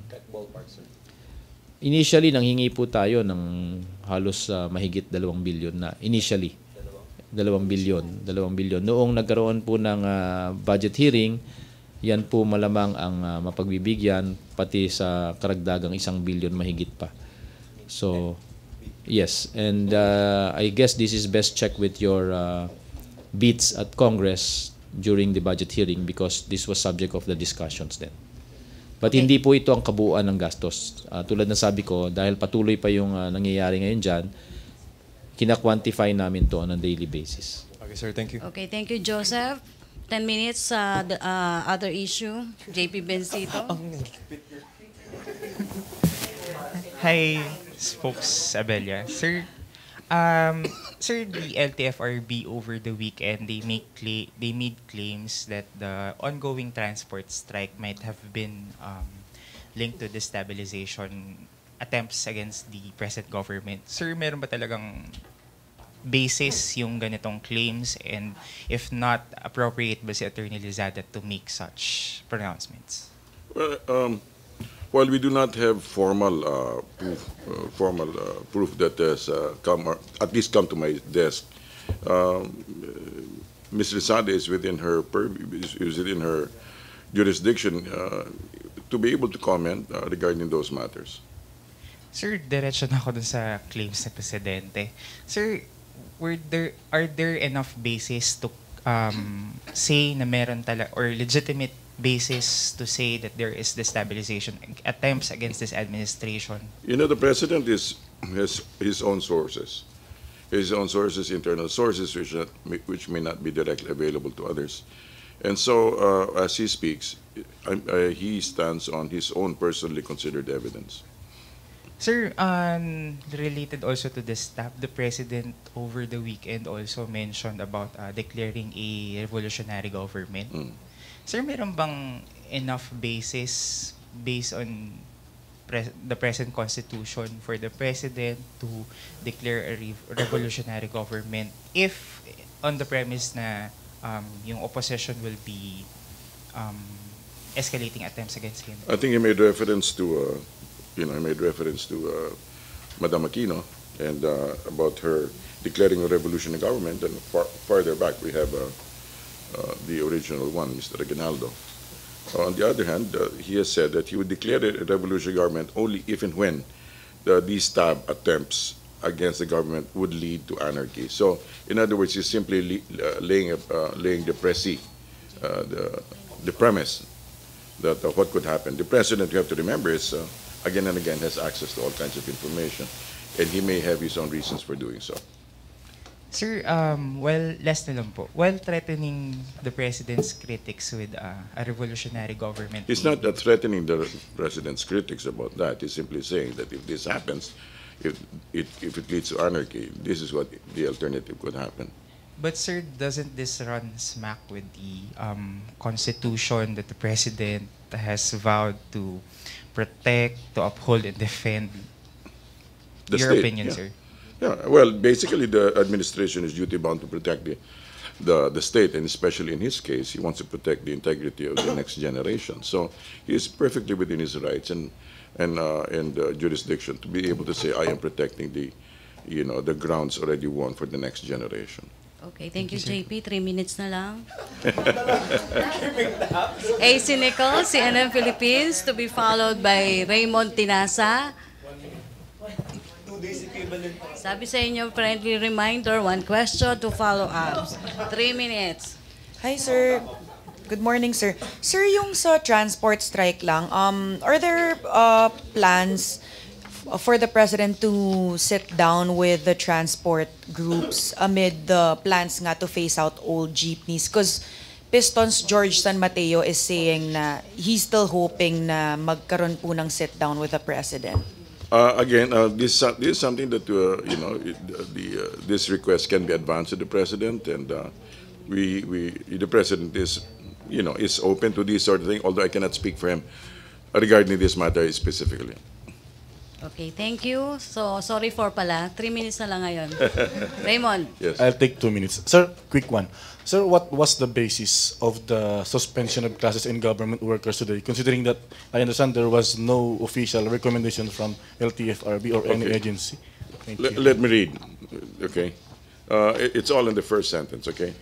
Speaker 3: Initially, nanghingi po tayo ng halos mahigit 2 bilyon na. Initially, 2 bilyon. Noong nagkaroon po ng budget hearing, yan po malamang ang mapagbibigyan, pati sa karagdagang 1 bilyon mahigit pa. So, yes, and I guess this is best checked with your beats at Congress during the budget hearing, because this was subject of the discussions then. But hindi po ito ang kabuuan ng gastos. Tulad ng sabi ko, dahil patuloy pa yung nangyayari ngayon dyan, kina-quantify namin to on a daily basis.
Speaker 8: Okay, sir, thank you.
Speaker 1: Okay, thank you, Joseph. 10 minutes sa the other issue. JP Bencito.
Speaker 13: Hi, Spokes Abella. Sir, sir, the LTFRB over the weekend, they made claims that the ongoing transport strike might have been linked to destabilization attempts against the present government. Sir, meron ba talagang basis yung ganitong claims, and if not, appropriate ba si Attorney Lizada to make such pronouncements?
Speaker 2: Well, while we do not have formal proof that has at least come to my desk, Ms. Lizada is within her jurisdiction to be able to comment regarding those matters.
Speaker 13: Sir, diretso na ako dun sa claims ng Presidente. Sir, are there enough basis to say na meron or legitimate basis to say that there is destabilization attempts against this administration?
Speaker 2: You know, the President has his own sources. His own sources, internal sources, which may not be directly available to others. And so, as he speaks, he stands on his own personally considered evidence.
Speaker 13: Sir, related also to this stuff, the President over the weekend also mentioned about declaring a revolutionary government. Sir, meron bang enough basis based on the present constitution for the President to declare a revolutionary government if on the premise na yung opposition will be escalating attempts against him?
Speaker 2: I think he made reference to Madam Aquino and about her declaring a revolutionary government, and farther back we have the original one, Mr. Aguinaldo. On the other hand, he has said that he would declare a revolutionary government only if and when these stab attempts against the government would lead to anarchy. So, in other words, he's simply laying the premise that what could happen. The President, you have to remember, is again and again has access to all kinds of information, and he may have his own reasons for doing so.
Speaker 13: Sir, last na lang po. While threatening the President's critics with a revolutionary government...
Speaker 2: He's not threatening the President's critics about that. He's simply saying that if this happens, if it leads to anarchy, this is what the alternative could happen.
Speaker 13: But sir, doesn't this run smack with the constitution that the president has vowed to protect, to uphold, and defend?
Speaker 2: The
Speaker 13: Your
Speaker 2: state,
Speaker 13: opinion,
Speaker 2: yeah.
Speaker 13: sir?
Speaker 2: Yeah, well, basically the administration is duty bound to protect the state, and especially in his case, he wants to protect the integrity of the next generation. So he is perfectly within his rights and jurisdiction to be able to say, I am protecting the grounds already won for the next generation.
Speaker 1: Okay, thank you, JP. 3 minutes na lang. AC Nichols, CNN Philippines, to be followed by Raymond Tinasa. Sabi sa inyo, friendly reminder, 1 question, 2 follow-ups. 3 minutes.
Speaker 14: Hi, sir. Good morning, sir. Sir, yung sa transport strike lang, are there plans for the president to sit down with the transport groups amid the plans nga to phase out old jeepneys? Because Piston's George San Mateo is saying na he's still hoping na magkaroon po ng sit down with the president.
Speaker 2: Again, this is something that this request can be advanced to the president, and the president is open to this sort of thing. Although I cannot speak for him regarding this matter specifically.
Speaker 1: Okay, thank you. So, sorry for pala. 3 minutes na lang ngayon. Raymond.
Speaker 2: Yes.
Speaker 15: I'll take 2 minutes. Sir, quick one. Sir, what was the basis of the suspension of classes in government workers today, considering that I understand there was no official recommendation from LTFRB or any agency? Thank you.
Speaker 2: Let me read, okay? It's all in the first sentence, okay?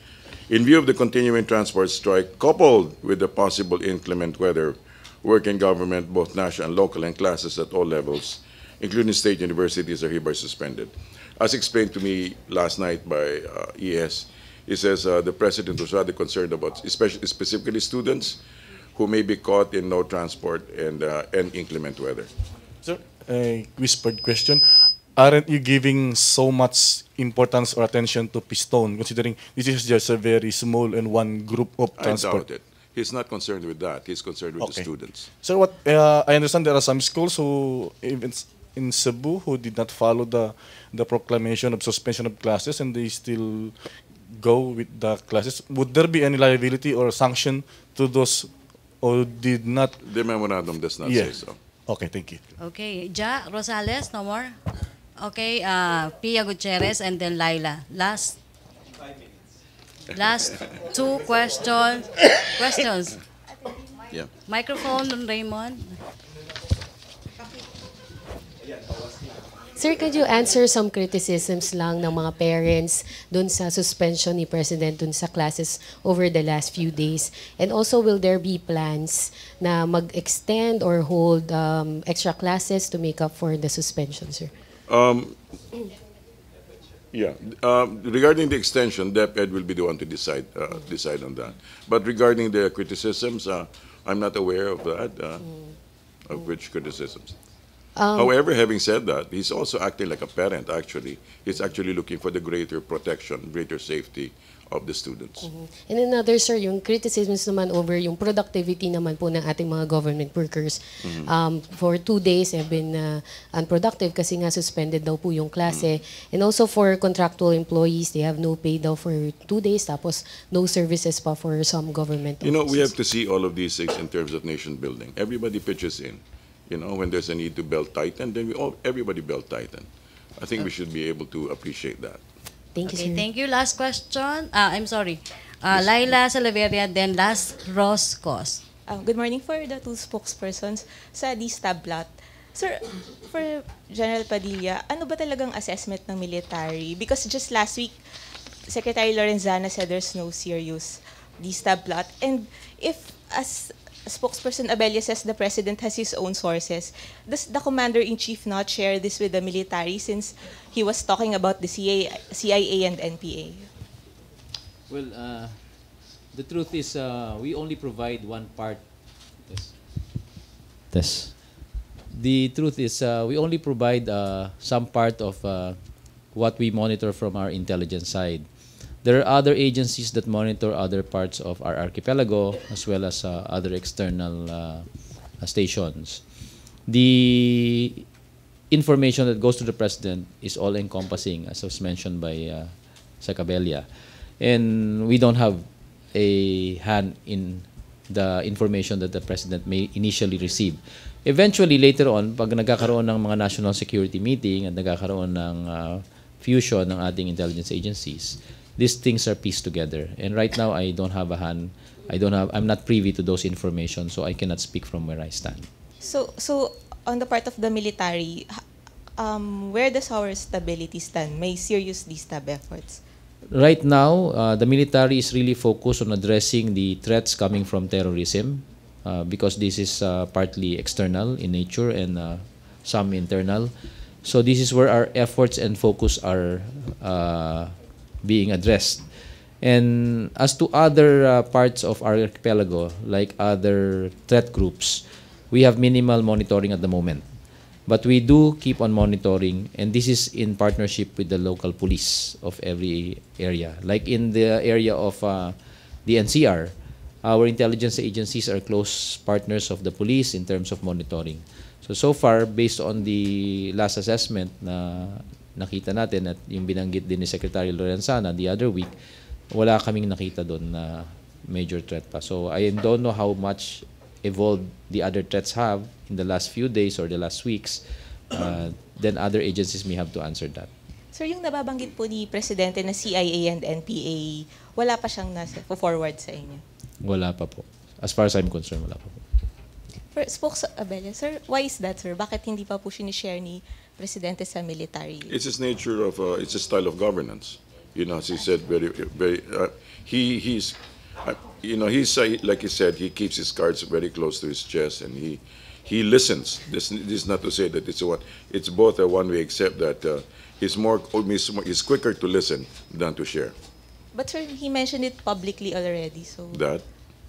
Speaker 2: In view of the continuing transport strike, coupled with the possible inclement weather, work in government, both national and local, and classes at all levels, including state universities, are hereby suspended. As explained to me last night by ES, he says the president was rather concerned about, specifically students who may be caught in no transport and inclement weather.
Speaker 15: Sir, a whispered question. Aren't you giving so much importance or attention to Piston, considering this is just a very small and one group of transport?
Speaker 2: I doubt it. He's not concerned with that. He's concerned with the students.
Speaker 15: Sir, what I understand there are some schools who, even in Cebu, who did not follow the proclamation of suspension of classes, and they still go with the classes. Would there be any liability or sanction to those who did not?
Speaker 2: The memorandum does not say so.
Speaker 15: Okay, thank you.
Speaker 1: Okay, Ja Rosales, no more? Okay, Pia Gutierrez, and then Laila. Last 2 questions.
Speaker 2: Yeah.
Speaker 1: Microphone, Raymond.
Speaker 6: Sir, could you answer some criticisms lang ng mga parents dun sa suspension ni President dun sa classes over the last few days? And also, will there be plans na mag-extend or hold extra classes to make up for the suspension, sir?
Speaker 2: Yeah. Regarding the extension, DepEd will be the one to decide on that. But regarding the criticisms, I'm not aware of that. Of which criticisms? However, having said that, he's also acting like a parent, actually. He's actually looking for the greater protection, greater safety of the students.
Speaker 6: And another, sir, yung criticisms naman over yung productivity naman po ng ating mga government workers. For 2 days, have been unproductive kasi nga suspended daw po yung klase. And also for contractual employees, they have no pay daw for 2 days, tapos no services pa for some government offices.
Speaker 2: We have to see all of these things in terms of nation building. Everybody pitches in. When there's a need to belt tighten, then everybody belt tighten. I think we should be able to appreciate that.
Speaker 6: Thank you,
Speaker 1: Okay,
Speaker 6: sir.
Speaker 1: thank you. Last question. I'm sorry. Laila Salaveria, then last Ross Cos.
Speaker 16: Good morning for the 2 spokespersons sa D-Stablat. Sir, for General Padilla, ano ba talagang assessment ng military? Because just last week, Secretary Lorenzana said there's no serious D-Stablat. And if, as spokesperson Abella says the president has his own sources, does the commander-in-chief not share this with the military since he was talking about the CIA and NPA?
Speaker 3: Well, the truth is we only provide one part. The truth is we only provide some part of what we monitor from our intelligence side. There are other agencies that monitor other parts of our archipelago as well as other external stations. The information that goes to the president is all-encompassing, as was mentioned by Sec Abella. and we don't have a hand in the information that the President may initially receive. Eventually, later on, pag nagkakaroon ng mga national security meeting at nagkakaroon ng fusion ng ating intelligence agencies, these things are pieced together. And right now, I don't have a hand. I'm not privy to those information, so I cannot speak from where I stand.
Speaker 16: So on the part of the military, where does our stability stand? May serious destab efforts?
Speaker 3: Right now, the military is really focused on addressing the threats coming from terrorism, because this is partly external in nature and some internal. So this is where our efforts and focus are being addressed. And as to other parts of our archipelago, like other threat groups, we have minimal monitoring at the moment. But we do keep on monitoring, and this is in partnership with the local police of every area. Like in the area of the NCR, our intelligence agencies are close partners of the police in terms of monitoring. So far, based on the last assessment na nakita natin at yung binanggit din ni Secretary Lorenzana the other week, wala kaming nakita doon na major threat pa. So I don't know how much evolved the other threats have in the last few days or the last weeks. Then other agencies may have to answer that.
Speaker 16: Sir, yung nababanggit po ni Presidente na CIA and NPA, wala pa siyang forward sa inyo?
Speaker 3: Wala pa po. As far as I'm concerned, wala pa po.
Speaker 16: Abella, sir, why is that, sir? Bakit hindi pa po sinishare ni Presidente sa military?
Speaker 2: It's his nature of, it's a style of governance. You know, as he said, he's like he said, he keeps his cards very close to his chest, and he listens. This is not to say that it's both a one-way, except that he's quicker to listen than to share.
Speaker 16: But sir, he mentioned it publicly already, so
Speaker 2: That?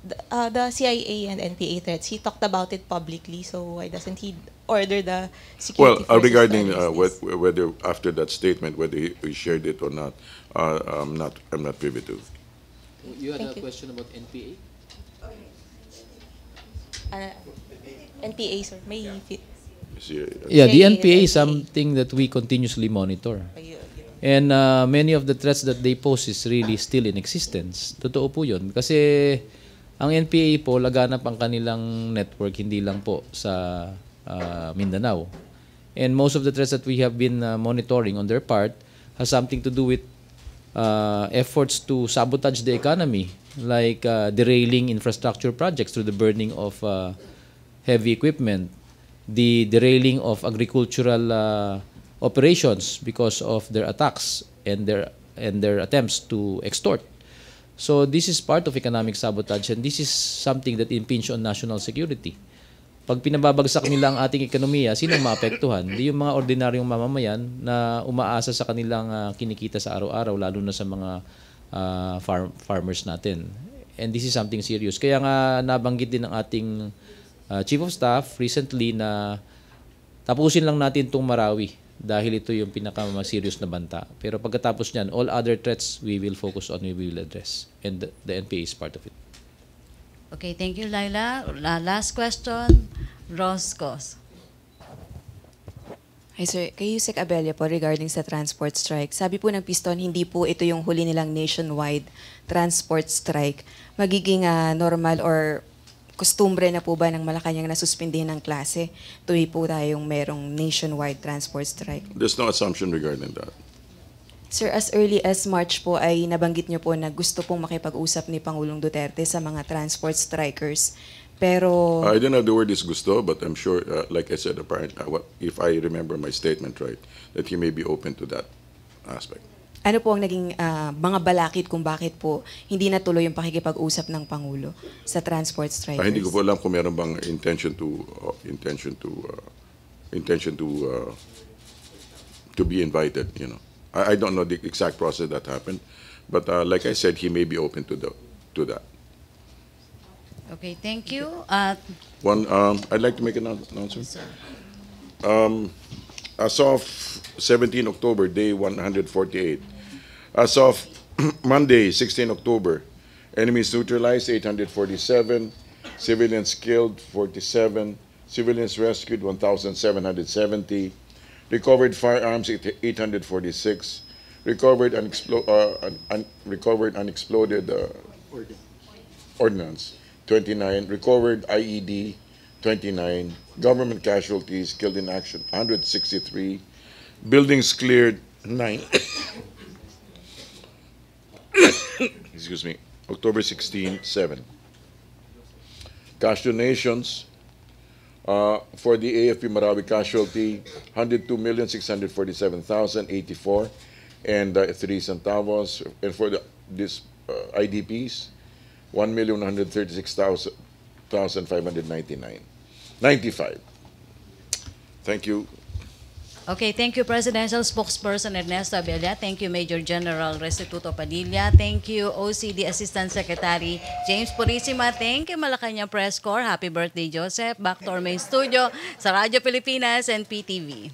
Speaker 16: The CIA and NPA threats, he talked about it publicly, so why doesn't he order the security forces
Speaker 2: regarding
Speaker 16: to address this?
Speaker 2: whether after that statement, whether he shared it or not, I'm not privy to.
Speaker 3: You had a question about NPA?
Speaker 16: NPA, sir, may...
Speaker 3: Yeah, the NPA is something that we continuously monitor. And many of the threats that they pose is really still in existence. Totoo po yun. Kasi ang NPA po, laganap ang kanilang network, hindi lang po sa Mindanao. And most of the threats that we have been monitoring on their part has something to do with efforts to sabotage the economy, like derailing infrastructure projects through the burning of heavy equipment, the derailing of agricultural operations because of their attacks and their attempts to extort. So this is part of economic sabotage, and this is something that impinge on national security. Pag pinababagsak nila ang ating ekonomiya, sino maapektuhan? Di yung mga ordinaryong mamamayan na umaasa sa kanilang kinikita sa araw-araw, lalo na sa mga farmers natin. And this is something serious. Kaya nga nabanggit din ng ating Chief of Staff recently na tapusin lang natin itong Marawi dahil ito yung pinaka-serious na banta. Pero pagkatapos niyan, all other threats we will focus on, we will address. And the NPA is part of it.
Speaker 1: Okay, thank you, Laila. Last question, Roscos.
Speaker 17: Hi sir, kay Yusek Abella po regarding sa transport strike. Sabi po ng Piston, hindi po ito yung huli nilang nationwide transport strike. Magiging normal or kostumbre na po ba ng Malacañang na suspindihin ng klase tuwi po tayong merong nationwide transport strike?
Speaker 2: There's no assumption regarding that.
Speaker 17: Sir, as early as March po ay nabanggit niyo po na gusto pong makipag-usap ni Pangulong Duterte sa mga transport strikers. Pero...
Speaker 2: I don't know the word is gusto, but I'm sure, like I said, apparently, if I remember my statement right, that he may be open to that aspect.
Speaker 17: Ano po ang naging mga balakid kung bakit po hindi natuloy yung pakikipag-usap ng Pangulo sa transport strikers?
Speaker 2: Hindi ko po alam kung meron bang intention to be invited. You know, I don't know the exact process that happened, but like I said, he may be open to that.
Speaker 1: Okay, thank you.
Speaker 2: I'd like to make an announcement. As of 17 October, day 148. As of Monday, 16 October, enemies neutralized 847, civilians killed 47, civilians rescued 1,770, recovered firearms 846, recovered unexploded ordnance, 29, recovered IED, 29, government casualties killed in action, 163, buildings cleared, 9. Excuse me, October 16, 7. Cash donations for the AFP Marawi casualty, 102,647,084 and 3 centavos, and for this IDPs, 1,136,595. Thank you.
Speaker 1: Okay, thank you, Presidential Spokesperson Ernesto Abella. Thank you, Major General Restituto Padilla. Thank you, OCD Assistant Secretary James Purisima. Thank you, Malacañang Press Corps. Happy birthday, Joseph. Back to our main studio sa Radyo Pilipinas and PTV.